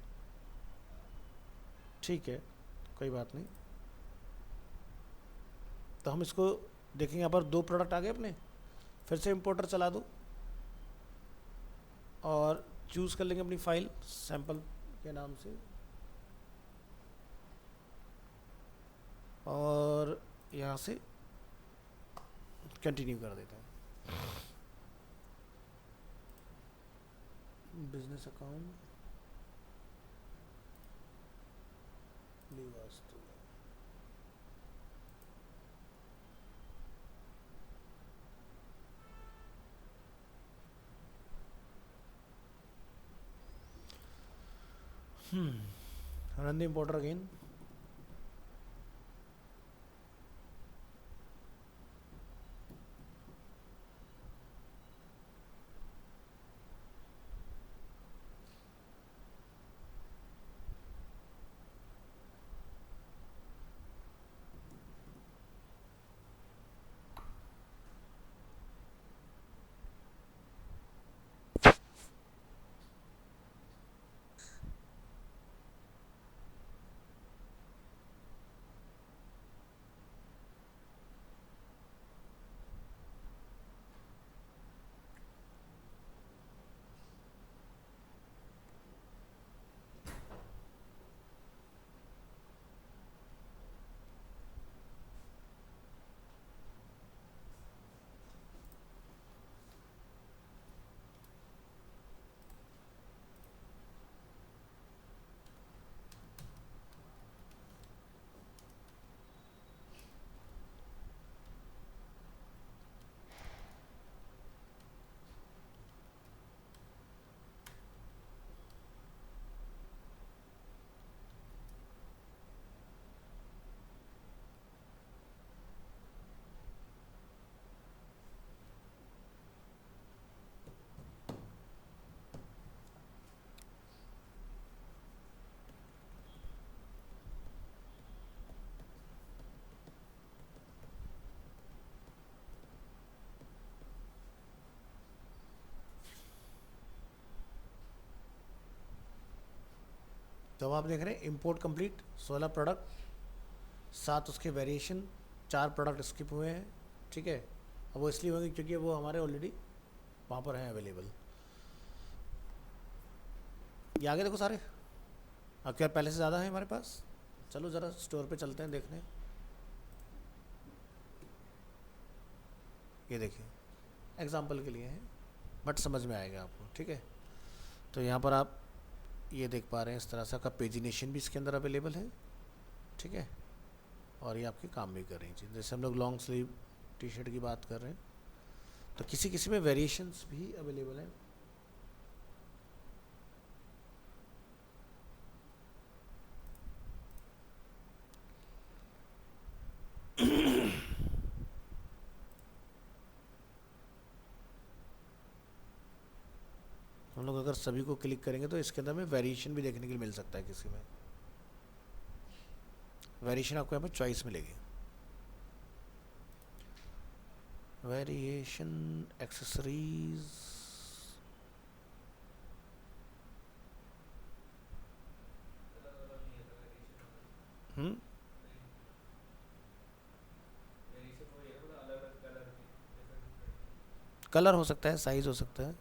ठीक है कोई बात नहीं। तो हम इसको देखेंगे, यहाँ पर 2 प्रोडक्ट आ गए अपने, फिर से इम्पोर्टर चला दो और चूज़ कर लेंगे अपनी फाइल सैम्पल के नाम से, और यहाँ से कंटिन्यू कर देते हैं। Business account vastu, run the importer again, तो आप देख रहे हैं इम्पोर्ट कंप्लीट, 16 प्रोडक्ट, 7 उसके वेरिएशन, 4 प्रोडक्ट स्किप हुए हैं, ठीक है। अब वो इसलिए होंगे क्योंकि वो हमारे ऑलरेडी वहाँ पर हैं अवेलेबल। ये आगे देखो सारे, अब क्या पहले से ज़्यादा है हमारे पास, चलो ज़रा स्टोर पे चलते हैं देखने। ये देखिए एग्जांपल के लिए है, बट समझ में आएगा आपको, ठीक है। तो यहाँ पर आप ये देख पा रहे हैं इस तरह से आपका पेजिनेशन भी इसके अंदर अवेलेबल है, ठीक है, और ये आपके काम भी कर रही चीज़। जैसे हम लोग लॉन्ग स्लीव टी शर्ट की बात कर रहे हैं, तो किसी किसी में वेरिएशंस भी अवेलेबल हैं। सभी को क्लिक करेंगे तो इसके अंदर में वेरिएशन भी देखने के लिए मिल सकता है। किसी में वेरिएशन आपको यहाँ पर चॉइस मिलेगी, वेरिएशन एक्सेसरीज, अलग अलग नहीं है वेरिएशन। हम्म, वेरिएशन वही है, मतलब अलग अलग कलर की डिफरेंट। कलर हो सकता है, साइज हो सकता है।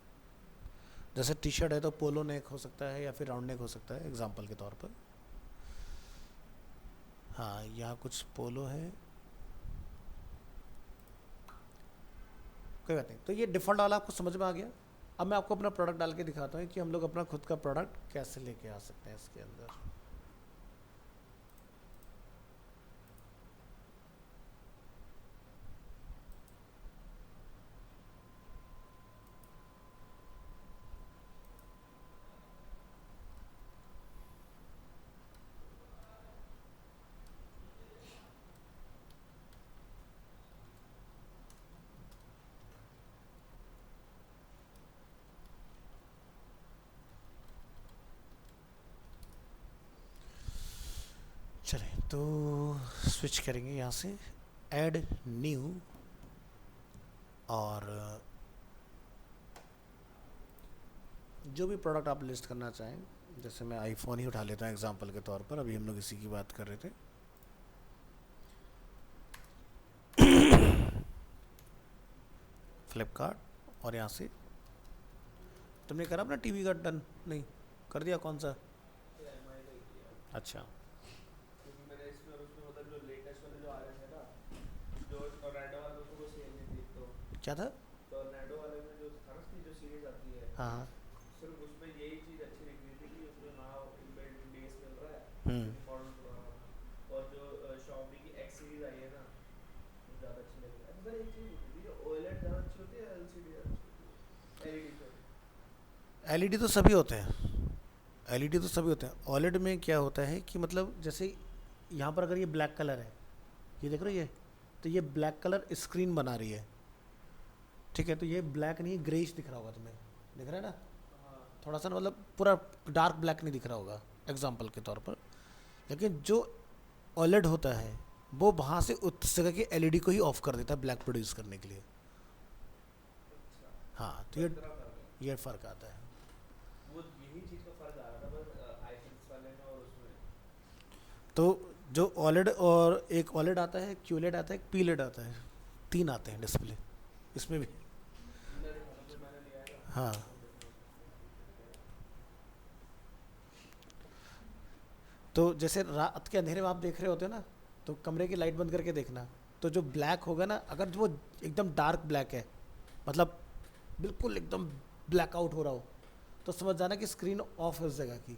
जैसे टी शर्ट है तो पोलो नेक हो सकता है या फिर राउंड नेक हो सकता है, एग्जांपल के तौर पर। हाँ, यहाँ कुछ पोलो है, कोई बात नहीं। तो ये डिफ़ॉल्ट वाला आपको समझ में आ गया। अब मैं आपको अपना प्रोडक्ट डाल के दिखाता हूँ कि हम लोग अपना खुद का प्रोडक्ट कैसे लेके आ सकते हैं इसके अंदर। चलें तो स्विच करेंगे यहाँ से, ऐड न्यू, और जो भी प्रोडक्ट आप लिस्ट करना चाहें, जैसे मैं आईफोन ही उठा लेता हूँ एग्जांपल के तौर पर, अभी हम लोग इसी की बात कर रहे थे। फ्लिपकार्ट, और यहाँ से तुमने करा अपना टीवी का डन? नहीं कर दिया? कौन सा? ये एमआई का ही किया, अच्छा, क्योंकि मैंने इसमें और उसमें मतलब जो लेटेस्ट वाले जो आ रहे थे ना, जो टोर्नेडो वाले उसको कोई सेल नहीं थी तो। क्या था? टोर्नेडो वाले में जो था ना, उसकी जो सीरीज आती है, हाँ हाँ, सिर्फ उसमें यही चीज़ अच्छी दिख रही थी कि उसमें ना इनबिल्ट बेस मिल रहा है, हम्म, डिफॉल्ट पुराना वाला। और जो Xiaomi की एक्स सीरीज आई है ना, वो ज़्यादा अच्छी लग रही है। सर एक चीज़ पूछी थी, जो ओएलईडी ज़्यादा अच्छी होती है या एलसीडी ज़्यादा अच्छी होती है? LED sorry. एलईडी तो सभी होते हैं, एलईडी तो सभी होते हैं। ओलेड में क्या होता है कि मतलब जैसे यहाँ पर अगर ये ब्लैक कलर है, ये देख रहे हो, ये तो ये ब्लैक कलर स्क्रीन बना रही है, ठीक है, तो ये ब्लैक नहीं ग्रेइश दिख रहा होगा तुम्हें, दिख रहा है ना? हाँ थोड़ा सा ना, मतलब पूरा डार्क ब्लैक नहीं दिख रहा होगा एग्जांपल के तौर पर। लेकिन जो ओलेड होता है वो वहाँ से उस जगह की एलईडी को ही ऑफ कर देता है ब्लैक प्रोड्यूस करने के लिए। अच्छा, हाँ, तो तो इतना फर्क है। ये फ़र्क आता है। वो यही चीज़ का फर्क आ रहा था बस आईफोन्स वाले में और उसमें। तो जो ओलेड, और एक ओलेड आता है, क्यूलेड आता है, एक पीलेड आता है, तीन आते हैं डिस्प्ले इसमें भी। पीला दिखाना जो मैंने लिया है ना, हाँ, वो देखो। तो जैसे रात के अंधेरे में आप देख रहे होते हो ना, तो कमरे की लाइट बंद करके देखना, तो जो ब्लैक होगा ना, अगर वो एकदम डार्क ब्लैक है, मतलब बिल्कुल एकदम ब्लैकआउट हो रहा हो, तो समझ जाना कि स्क्रीन ऑफ है उस जगह की।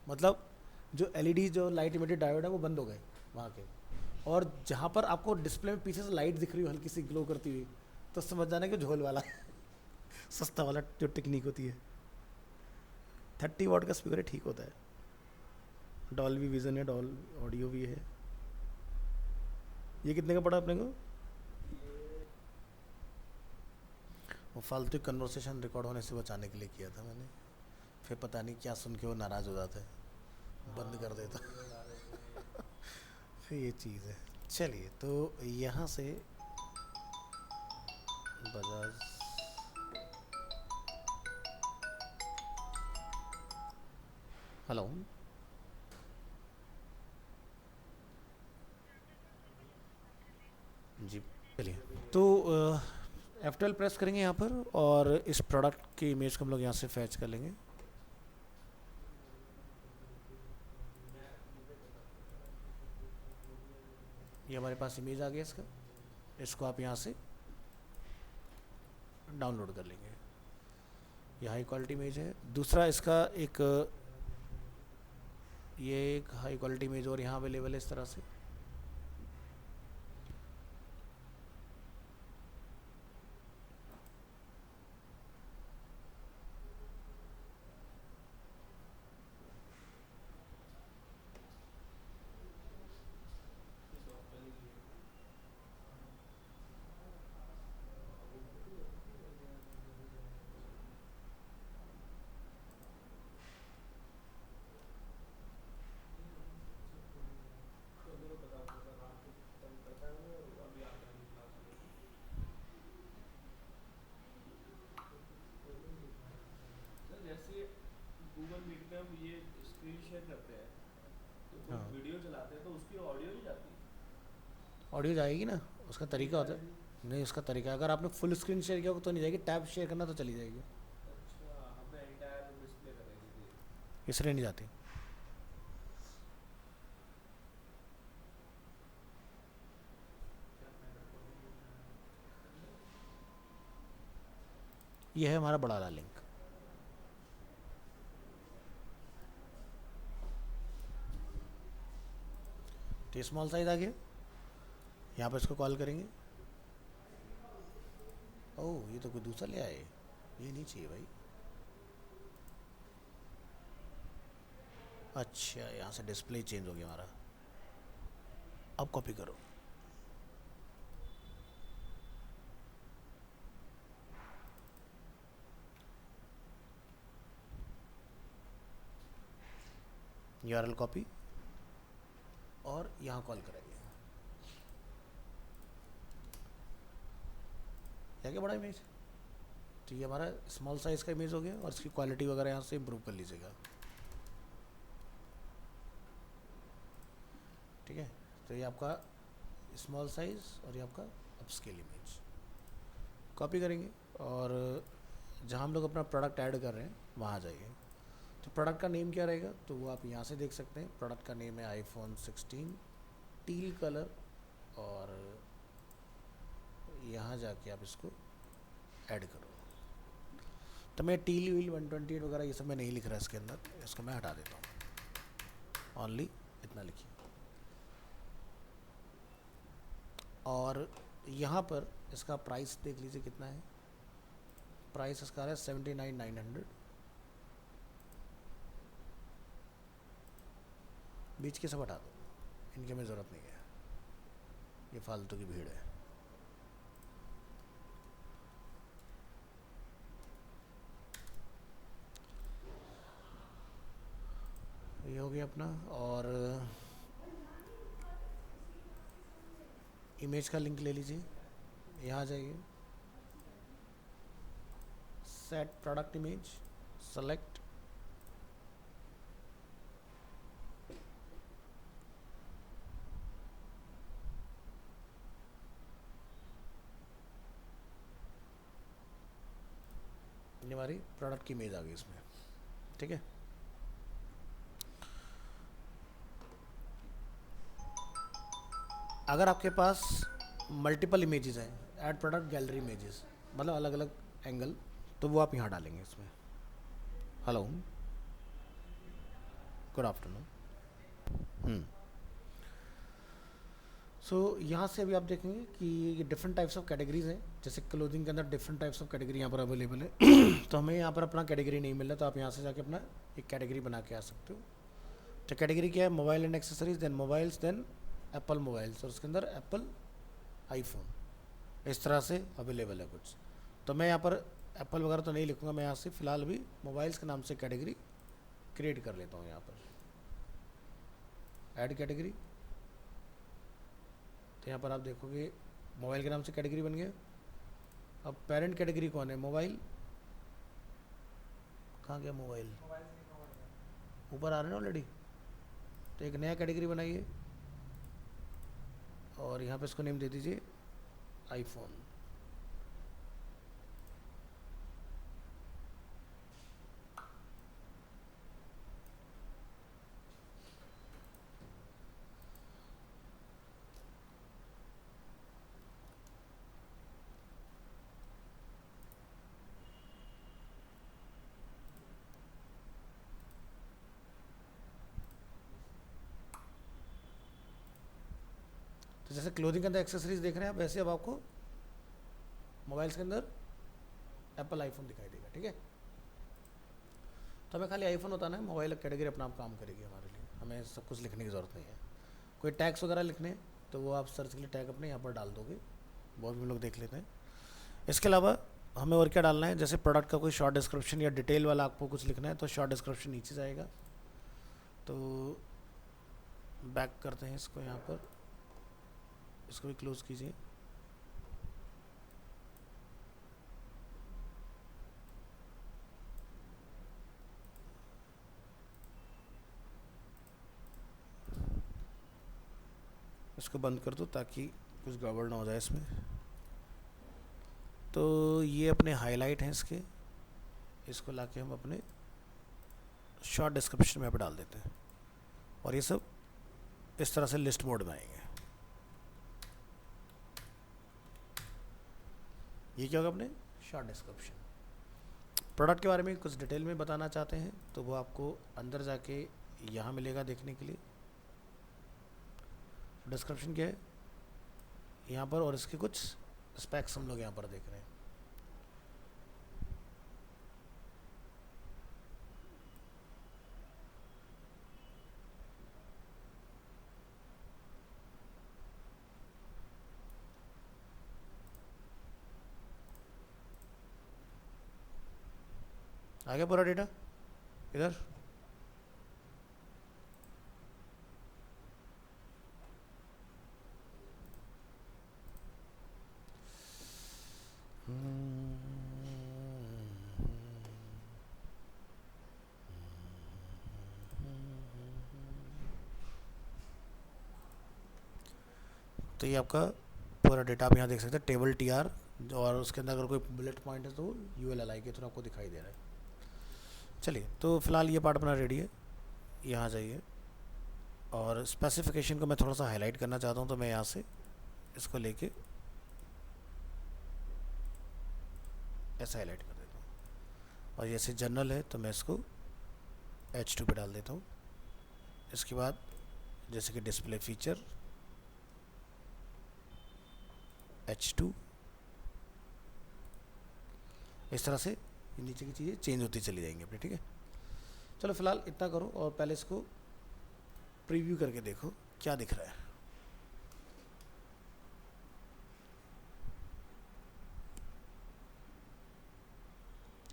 मतलब जो एलईडी, जो लाइट इमिटेड डायोड है, वो बंद हो गए वहाँ के। और जहाँ पर आपको डिस्प्ले में पीछे से लाइट दिख रही हो हल्की सी ग्लो करती हुई, तो समझ जाना कि झोल वाला सस्ता वाला जो टेक्निक होती है। 30 वाट का स्पीकर है, ठीक होता है। डॉल्बी विजन है, डॉल ऑडियो भी है। ये कितने का पड़ा अपने को? ये वो फालतू कन्वर्सेशन रिकॉर्ड होने से बचाने के लिए किया था मैंने, फिर पता नहीं क्या सुन के वो नाराज़ हो जाता है, बंद कर देता। वीडियो डाले थे। फिर ये चीज़ है। चलिए, तो यहाँ से बजाज, हेलो जी, चलिए तो F12 प्रेस करेंगे यहाँ पर, और इस प्रोडक्ट की इमेज को हम लोग यहाँ से फैच कर लेंगे। ये हमारे पास इमेज आ गया इसका, इसको आप यहाँ से डाउनलोड कर लेंगे। ये हाई क्वालिटी इमेज है। दूसरा इसका एक, ये एक हाई क्वालिटी इमेज और यहाँ अवेलेबल है इस तरह से। ऑडियो जाएगी ना, उसका तरीका होता है। नहीं, उसका तरीका, अगर आपने फुल स्क्रीन शेयर किया होगा तो नहीं जाएगी, टैब शेयर करना तो चली जाएगी, अच्छा, हमें एंटायर डिस्प्ले करेगी थी। इसलिए नहीं जाती। क्या मैं recording करना है? ये है हमारा बड़ा वाला लिंक। तो स्मॉल साइज आ गया, यहाँ पर इसको कॉल करेंगे। ओह, ये तो कोई दूसरा ले आए, ये नहीं चाहिए भाई। अच्छा, यहाँ से डिस्प्ले चेंज हो गया हमारा। अब कॉपी करो, यूआरएल कॉपी, और यहाँ कॉल करेंगे। क्या क्या बड़ा इमेज, तो ये हमारा स्मॉल साइज़ का इमेज हो गया, और इसकी क्वालिटी वगैरह यहाँ से इम्प्रूव कर लीजिएगा। ठीक है, तो ये आपका स्मॉल साइज़ और ये आपका अपस्केल इमेज कॉपी करेंगे, और जहाँ हम लोग अपना प्रोडक्ट ऐड कर रहे हैं वहाँ जाइए। तो प्रोडक्ट का नेम क्या रहेगा, तो वो आप यहाँ से देख सकते हैं। प्रोडक्ट का नेम है iPhone 16 टील कलर, और यहाँ जाके आप इसको ऐड करो। तो मैं टील व्हील 128 वगैरह ये सब मैं नहीं लिख रहा इसके अंदर, इसको मैं हटा देता हूँ, ओनली इतना लिखिए। और यहाँ पर इसका प्राइस देख लीजिए कितना है। प्राइस इसका है 79,900। बीच के सब हटा दो, इनकी हमें ज़रूरत नहीं है, ये फालतू की भीड़ है। ये हो गया अपना, और इमेज का लिंक ले लीजिए, यहाँ जाइए, सेट प्रोडक्ट इमेज, सेलेक्ट, ये हमारी प्रोडक्ट की इमेज आ गई इसमें। ठीक है, अगर आपके पास मल्टीपल इमेजेस हैं, ऐड प्रोडक्ट गैलरी इमेजेस, मतलब अलग अलग एंगल, तो वो आप यहाँ डालेंगे इसमें। Hello, good afternoon. सो यहाँ से अभी आप देखेंगे कि ये डिफरेंट टाइप्स ऑफ कैटेगरीज हैं। जैसे क्लोथिंग के अंदर डिफरेंट टाइप्स ऑफ कैटेगरी यहाँ पर अवेलेबल है। तो हमें यहाँ पर अपना कैटेगरी नहीं मिल रहा, तो आप यहाँ से जाके अपना एक कैटेगरी बना के आ सकते हो। तो कैटेगरी क्या है, mobile and accessories, then mobiles, then Apple mobiles, और उसके अंदर एप्पल आईफोन, इस तरह से अवेलेबल है कुछ। तो मैं यहाँ पर एप्पल वगैरह तो नहीं लिखूँगा, मैं यहाँ से फ़िलहाल भी मोबाइल्स के नाम से कैटेगरी क्रिएट कर लेता हूँ। यहाँ पर ऐड कैटेगरी, तो यहाँ पर आप देखोगे मोबाइल के नाम से कैटेगरी बन गया। अब पेरेंट कैटेगरी कौन है, मोबाइल, कहाँ गया मोबाइल, ऊपर आ रहे हैं ऑलरेडी। तो एक नया कैटेगरी बनाइए, और यहाँ पे इसको नेम दे दीजिए आईफोन। तो जैसे क्लोथिंग के अंदर एक्सेसरीज देख रहे हैं आप, वैसे अब आपको मोबाइल्स के अंदर एप्पल आईफोन दिखाई देगा। ठीक है, तो हमें खाली आईफोन बताना है, मोबाइल कैटेगरी अपना आप काम करेगी हमारे लिए, हमें सब कुछ लिखने की ज़रूरत नहीं है। कोई टैग्स वगैरह लिखने हैं तो वो आप सर्च के लिए टैग अपने यहाँ पर डाल दोगे, बहुत भी लोग देख लेते हैं। इसके अलावा हमें और क्या डालना है, जैसे प्रोडक्ट का कोई शॉर्ट डिस्क्रिप्शन या डिटेल वाला आपको कुछ लिखना है, तो शॉर्ट डिस्क्रिप्शन नीचे जाएगा। तो बैक करते हैं इसको, यहाँ पर इसको भी क्लोज कीजिए। इसको बंद कर दो ताकि कुछ गड़बड़ ना हो जाए इसमें। तो ये अपने हाईलाइट हैं इसके, इसको लाके हम अपने शॉर्ट डिस्क्रिप्शन में पे डाल देते हैं और ये सब इस तरह से लिस्ट मोड में आएंगे। ये क्या होगा अपने शॉर्ट डिस्क्रिप्शन। प्रोडक्ट के बारे में कुछ डिटेल में बताना चाहते हैं तो वो आपको अंदर जाके यहाँ मिलेगा देखने के लिए। डिस्क्रिप्शन क्या है यहाँ पर, और इसके कुछ स्पेक्स हम लोग यहाँ पर देख रहे हैं। आ गया पूरा डेटा इधर। तो ये आपका पूरा डेटा आप यहाँ देख सकते हैं, टेबल TR, और उसके अंदर अगर कोई बुलेट पॉइंट है तो ULLI के थ्रू आपको दिखाई दे रहा है। चलिए, तो फिलहाल ये पार्ट अपना रेडी है। यहाँ जाइए और स्पेसिफिकेशन को मैं थोड़ा सा हाईलाइट करना चाहता हूँ, तो मैं यहाँ से इसको लेके ऐसा हाईलाइट कर देता हूँ। और जैसे जनरल है तो मैं इसको H2 पे डाल देता हूँ। इसके बाद जैसे कि डिस्प्ले फीचर H2, इस तरह से ये नीचे की चीज़ें चेंज होती चली जाएंगी अपनी। ठीक है, चलो फिलहाल इतना करो और पहले इसको प्रीव्यू करके देखो क्या दिख रहा है।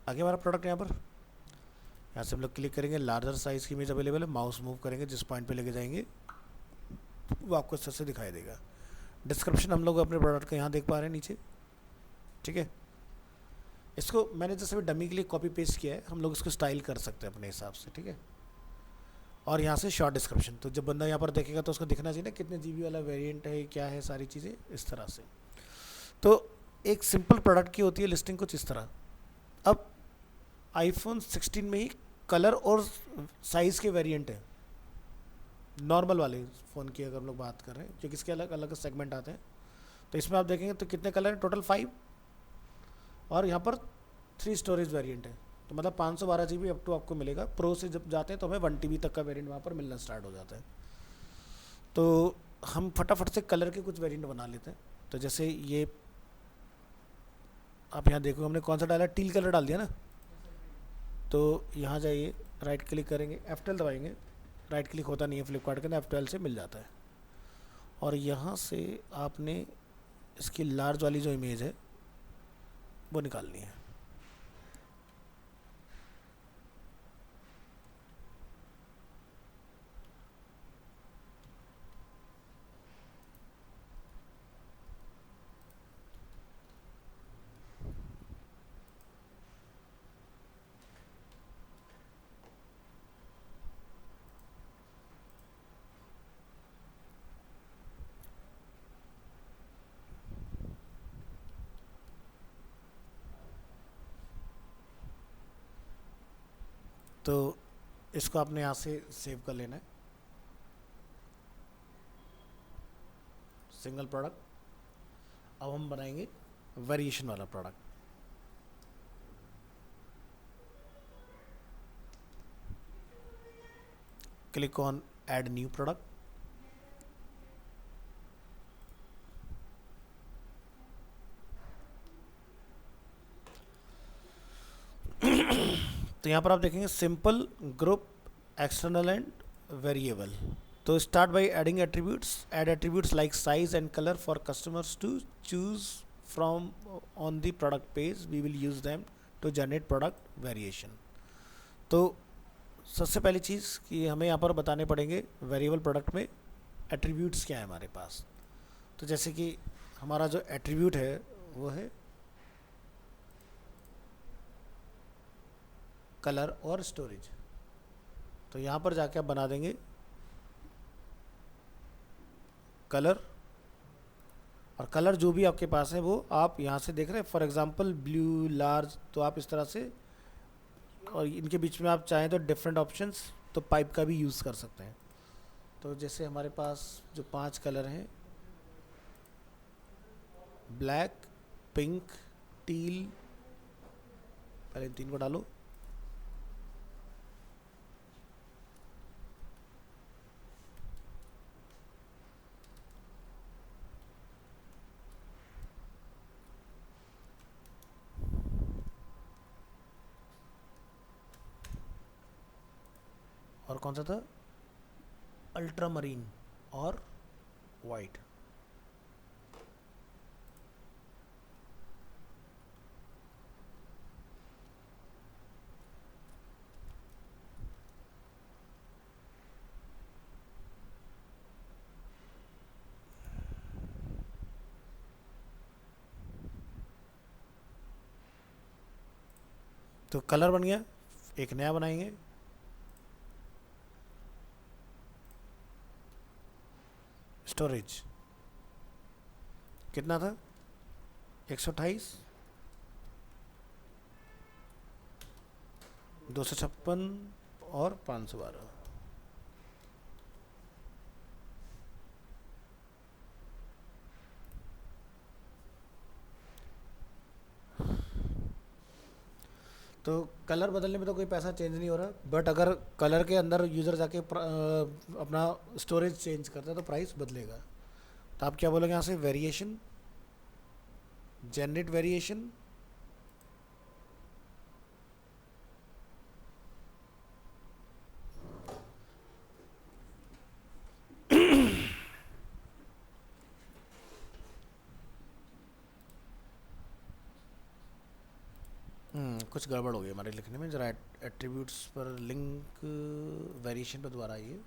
आगे हमारा प्रोडक्ट यहाँ पर, यहाँ से हम लोग क्लिक करेंगे, लार्जर साइज़ की इमेज अवेलेबल है, माउस मूव करेंगे जिस पॉइंट पे लेके जाएंगे वो आपको इस तरह से दिखाई देगा। डिस्क्रिप्शन हम लोग अपने प्रोडक्ट का यहाँ देख पा रहे हैं नीचे। ठीक है, इसको मैंने जैसे भी डमी के लिए कॉपी पेस्ट किया है, हम लोग इसको स्टाइल कर सकते हैं अपने हिसाब से। ठीक है, और यहाँ से शॉर्ट डिस्क्रिप्शन, तो जब बंदा यहाँ पर देखेगा तो उसको दिखना चाहिए ना कितने GB वाला वेरिएंट है, क्या है, सारी चीज़ें इस तरह से। तो एक सिंपल प्रोडक्ट की होती है लिस्टिंग कुछ इस तरह। अब iPhone 16 में ही कलर और साइज़ के वेरिएंट है, नॉर्मल वाले फ़ोन की अगर हम लोग बात कर रहे हैं, क्योंकि इसके अलग अलग सेगमेंट आते हैं। तो इसमें आप देखेंगे तो कितने कलर हैं, टोटल 5, और यहाँ पर 3 स्टोरेज वेरिएंट है। तो मतलब 512 GB अप टू आपको मिलेगा। प्रो से जब जाते हैं तो हमें 1 TB तक का वेरिएंट वहाँ पर मिलना स्टार्ट हो जाता है। तो हम फटाफट से कलर के कुछ वेरिएंट बना लेते हैं। तो जैसे ये आप यहाँ देखो हमने कौन सा डाला, टील कलर डाल दिया ना। तो यहाँ जाइए, राइट क्लिक करेंगे, F12 दबाएंगे, राइट क्लिक होता नहीं है फ्लिपकार्ट के अंदर, F12 से मिल जाता है। और यहाँ से आपने इसकी लार्ज वाली जो इमेज है वो निकालनी है। तो इसको आपने यहाँ से सेव कर लेना है, सिंगल प्रोडक्ट। अब हम बनाएंगे वेरिएशन वाला product. Click on add new product. तो यहाँ पर आप देखेंगे simple, group, external and variable. तो start by adding attributes, add attributes like size and colour for customers to choose from on the product page, we will use them to generate product variation. तो सबसे पहली चीज़ कि हमें यहाँ पर बताने पड़ेंगे वेरिएबल प्रोडक्ट में एट्रीब्यूट्स क्या है हमारे पास। तो जैसे कि हमारा जो एट्रीब्यूट है वो है कलर और स्टोरेज। तो यहाँ पर जाके आप बना देंगे कलर और कलर जो भी आपके पास है वो आप यहाँ से देख रहे हैं, फॉर एग्जांपल ब्लू लार्ज, तो आप इस तरह से, और इनके बीच में आप चाहें तो डिफरेंट ऑप्शंस, तो पाइप का भी यूज़ कर सकते हैं। तो जैसे हमारे पास जो 5 कलर हैं, ब्लैक, पिंक, टील, पहले इन 3 को डालो, और कौन सा था, अल्ट्रा मरीन और वाइट। तो कलर बन गया, एक नया बनाएंगे। स्टोरेज कितना था, 128, 256 और 512। तो कलर बदलने में तो कोई पैसा चेंज नहीं हो रहा, बट अगर कलर के अंदर यूज़र जाके अपना स्टोरेज चेंज करता है तो प्राइस बदलेगा। तो आप क्या बोलोगे यहाँ से, वेरिएशन, जनरेट वेरिएशन, कुछ गड़बड़ हो गई हमारे लिखने में, जरा एट्रीब्यूट्स पर लिंक, वेरिएशन पर दोबारा आइए।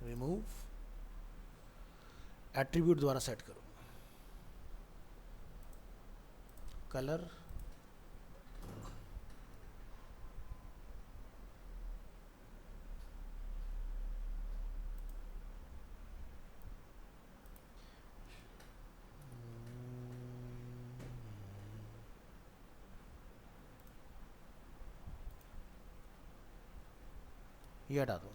रिमूव, एट्रीब्यूट दोबारा सेट करो, कलर, ये हटा दो।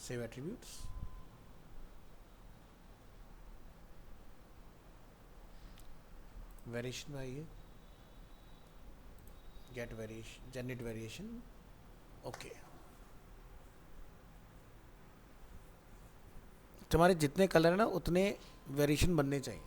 सेव एट्रीब्यूट्स, वेरिएशन में आइए, get variation, generate variation, okay. तुम्हारे जितने कलर है ना उतने वेरिएशन बनने चाहिए।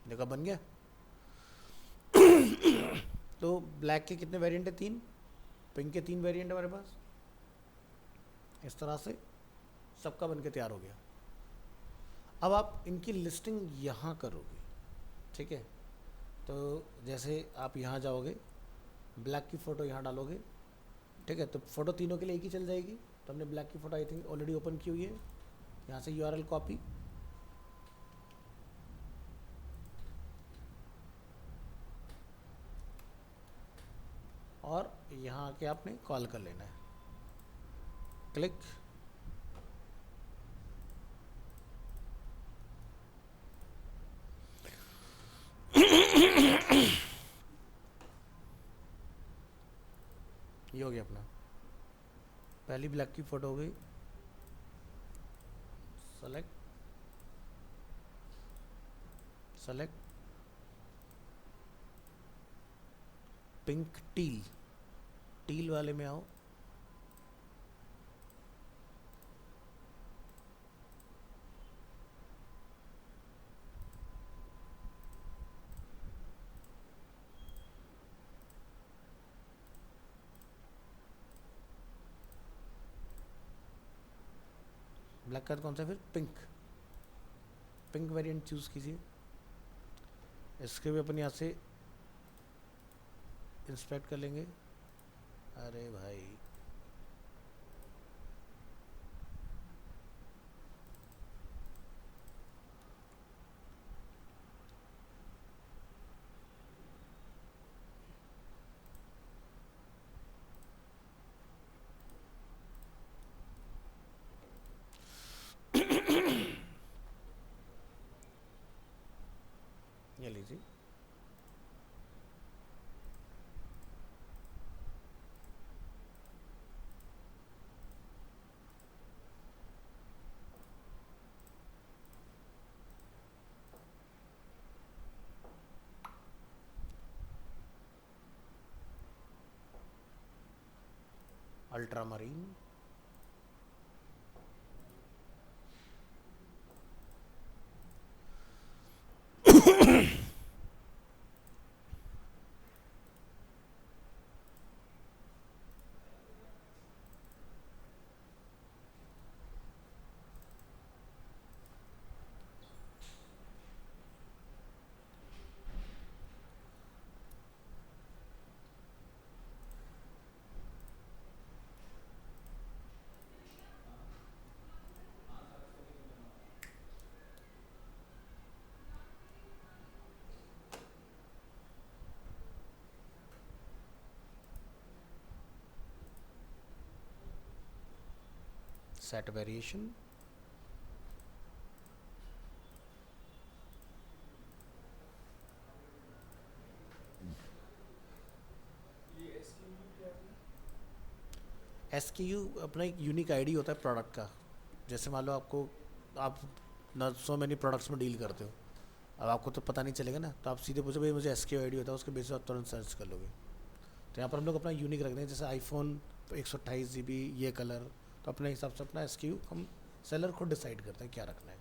देखा बन गया। तो ब्लैक के कितने वेरिएंट है, 3, पिंक के 3 वेरिएंट है हमारे पास। इस तरह से सबका बनके तैयार हो गया। अब आप इनकी लिस्टिंग यहाँ करोगे, ठीक है। तो जैसे आप यहाँ जाओगे, ब्लैक की फ़ोटो यहाँ डालोगे, ठीक है। तो फ़ोटो तीनों के लिए एक ही चल जाएगी। तो हमने ब्लैक की photo I think already open की हुई है। यहाँ से यूआरएल कॉपी, और यहाँ आके आपने कॉल कर लेना है, क्लिक। ये हो गया अपना, पहली ब्लैक की फ़ोटो हो गई। Select, select, pink teal, teal वाले में आओ। ब्लैक का कौन सा है फिर? पिंक, पिंक वेरिएंट चूज़ कीजिए। इसके भी अपन यहाँ से इंस्पेक्ट कर लेंगे। अरे भाई, ये लीजिए। Ultra marine, set variation, SKU अपना एक यूनिक आईडी होता है प्रोडक्ट का। जैसे मान लो आपको, आप ना सो मैनी प्रोडक्ट्स में डील करते हो, अब आपको तो पता नहीं चलेगा ना, तो आप सीधे पूछो भाई मुझे SKU आईडी होता है, उसके बेसिस पे आप तुरंत सर्च कर लोगे। तो यहाँ पर हम लोग अपना यूनिक रख दें, जैसे आईफोन 128 GB ये कलर, तो अपने हिसाब से अपना SKU हम सेलर खुद डिसाइड करते हैं क्या रखना है।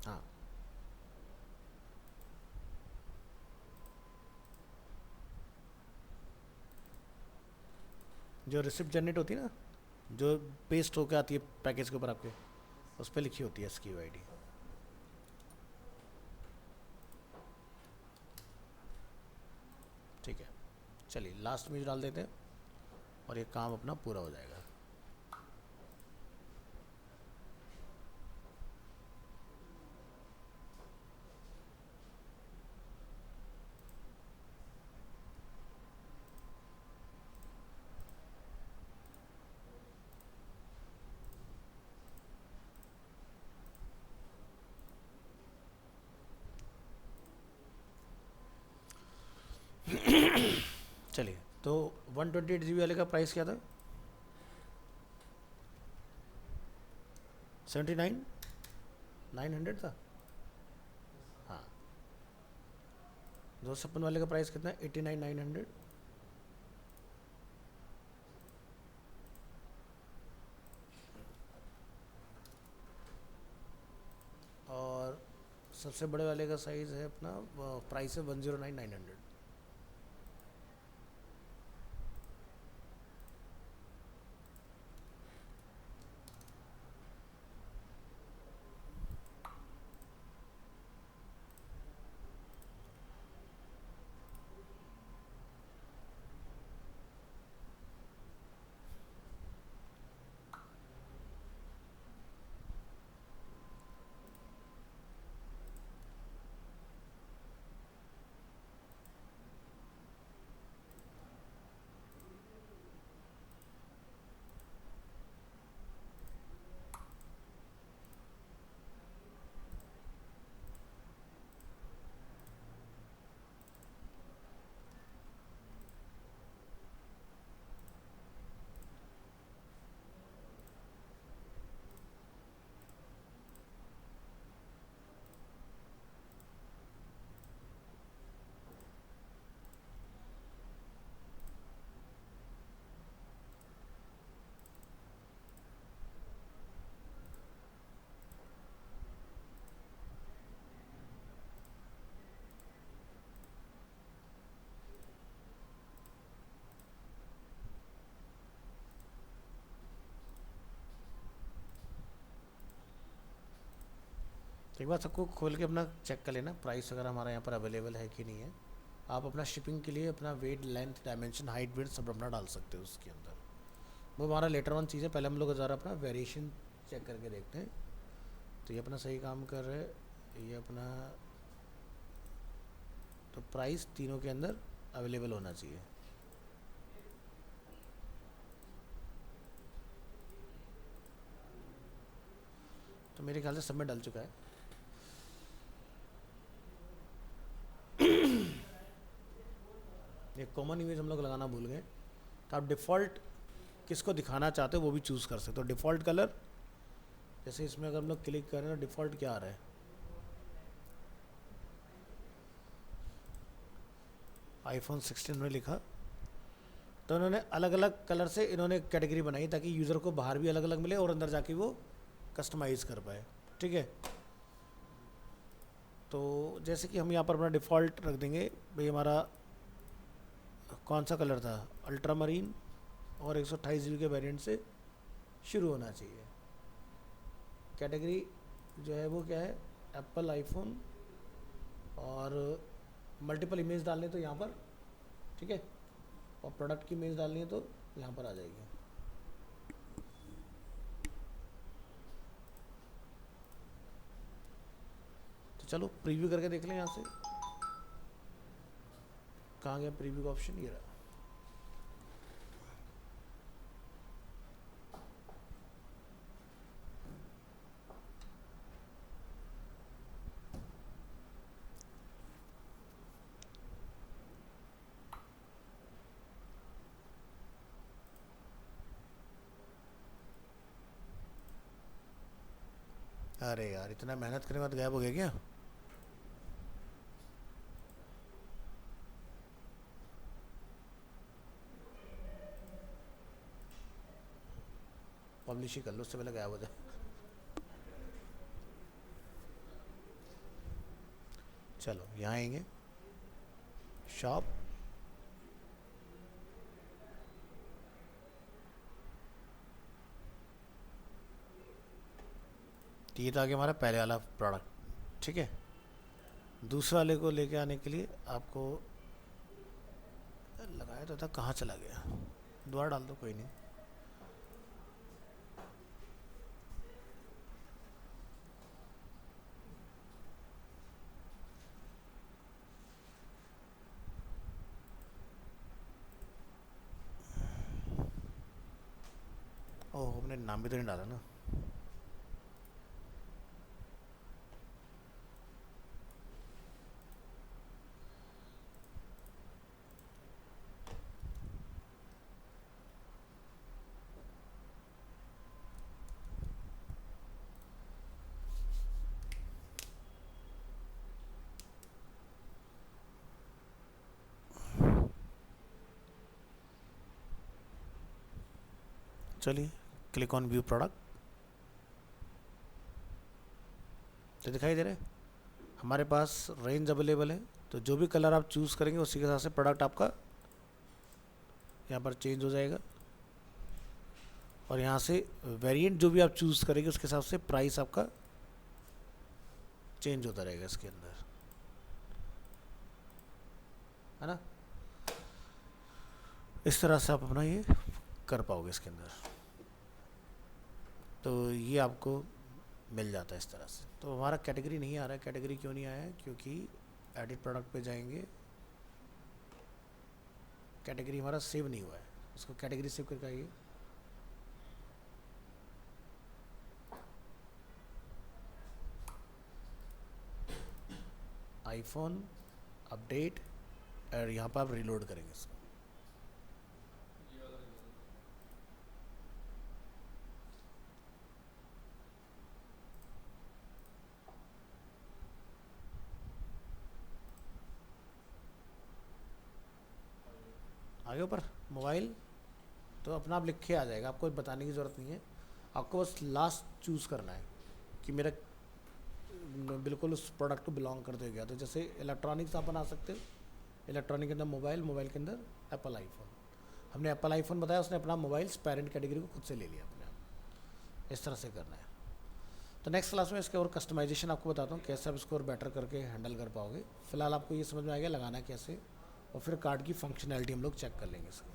हाँ, जो रिसिप्ट जनरेट होती है ना, जो पेस्ट होकर आती है पैकेज के ऊपर आपके, उस पर लिखी होती है SKU आईडी। ठीक है, चलिए लास्ट में जो डाल देते हैं और ये काम अपना पूरा हो जाएगा। चलिए, तो 128 GB वाले का प्राइस क्या था? 79,900 था। हाँ, 256 वाले का प्राइस कितना है? 89,900। और सबसे बड़े वाले का साइज़ है अपना, प्राइस है 109,900। तो एक बार सबको खोल के अपना चेक कर लेना प्राइस अगर हमारा यहाँ पर अवेलेबल है कि नहीं है। आप अपना शिपिंग के लिए अपना weight, length, dimension, height, width सब अपना डाल सकते हो उसके अंदर। वो हमारा लेटर वन चीज़ है, पहले हम लोग ज़रा अपना वेरिएशन चेक करके देखते हैं। तो ये अपना सही काम कर रहा है, ये अपना, तो प्राइस तीनों के अंदर अवेलेबल होना चाहिए। तो मेरे ख्याल से सब में डल चुका है। ये कॉमन इमेज हम लोग लगाना भूल गए। तो आप डिफ़ॉल्ट किसको दिखाना चाहते हो वो भी चूज़ कर सकते हो। डिफ़ॉल्ट कलर, जैसे इसमें अगर हम लोग क्लिक करें तो डिफ़ॉल्ट क्या आ रहा है, आईफोन 16 में लिखा। तो इन्होंने अलग अलग कलर से इन्होंने कैटेगरी बनाई ताकि यूज़र को बाहर भी अलग अलग मिले और अंदर जाके वो कस्टमाइज़ कर पाए। ठीक है, तो जैसे कि हम यहाँ पर अपना डिफ़ॉल्ट रख देंगे भाई, हमारा कौन सा कलर था, अल्ट्रा मरीन, और 128 GB के वेरिएंट से शुरू होना चाहिए। कैटेगरी जो है वो क्या है, एप्पल आईफोन, और मल्टीपल इमेज डालने तो यहाँ पर, ठीक है, और प्रोडक्ट की इमेज डालनी है तो यहाँ पर आ जाएगी। तो चलो प्रीव्यू करके देख लें यहाँ से। कहाँ गया प्रीव्यू का ऑप्शन, ये रहा। अरे यार, इतना मेहनत करने के बाद गायब हो गया क्या? पब्लिश ही कर लो, उससे पहले गायब हो जाए। चलो यहाँ आएंगे, शॉप, तो ये तो आगे हमारा पहले वाला प्रोडक्ट। ठीक है, दूसरे वाले को लेके आने के लिए आपको लगाया तो था, कहाँ चला गया, दोबारा डाल दो, कोई नहीं। ओह, हमने नाम भी तो नहीं डाला ना। चलिए, क्लिक ऑन व्यू प्रोडक्ट, तो दिखाई दे रहा है हमारे पास रेंज अवेलेबल है। तो जो भी कलर आप चूज़ करेंगे उसी के हिसाब से प्रोडक्ट आपका यहाँ पर चेंज हो जाएगा, और यहाँ से वेरिएंट जो भी आप चूज़ करेंगे उसके हिसाब से प्राइस आपका चेंज होता रहेगा इसके अंदर, है ना। इस तरह से आप अपना ये कर पाओगे इसके अंदर। तो ये आपको मिल जाता है इस तरह से। तो हमारा कैटेगरी नहीं आ रहा है। कैटेगरी क्यों नहीं आया है, क्योंकि एडिट प्रोडक्ट पे जाएंगे, कैटेगरी हमारा सेव नहीं हुआ है। इसको कैटेगरी सेव करके आइए, आईफोन अपडेट, और यहाँ पर आप रिलोड करेंगे इसको। ये वाला नहीं है। आगे ऊपर मोबाइल, तो अपना आप लिख के आ जाएगा, आपको बताने की ज़रूरत नहीं है। आपको बस लास्ट चूज़ करना है कि मेरा बिल्कुल उस प्रोडक्ट को बिलोंग करते गया। तो जैसे इलेक्ट्रॉनिक्स आप बना सकते हो, इलेक्ट्रॉनिक के अंदर मोबाइल, मोबाइल के अंदर एप्पल आईफोन। हमने एप्पल आईफोन बताया, उसने अपना मोबाइल पेरेंट कैटेगरी को खुद से ले लिया अपने आप। इस तरह से करना है। तो नेक्स्ट क्लास में इसके और कस्टमाइजेशन आपको बताता हूँ कैसे आप इसको और बेटर करके हैंडल कर पाओगे। फिलहाल आपको ये समझ में आ गया लगाना कैसे, और फिर कार्ड की फंक्शनैलिटी हम लोग चेक कर लेंगे इसको।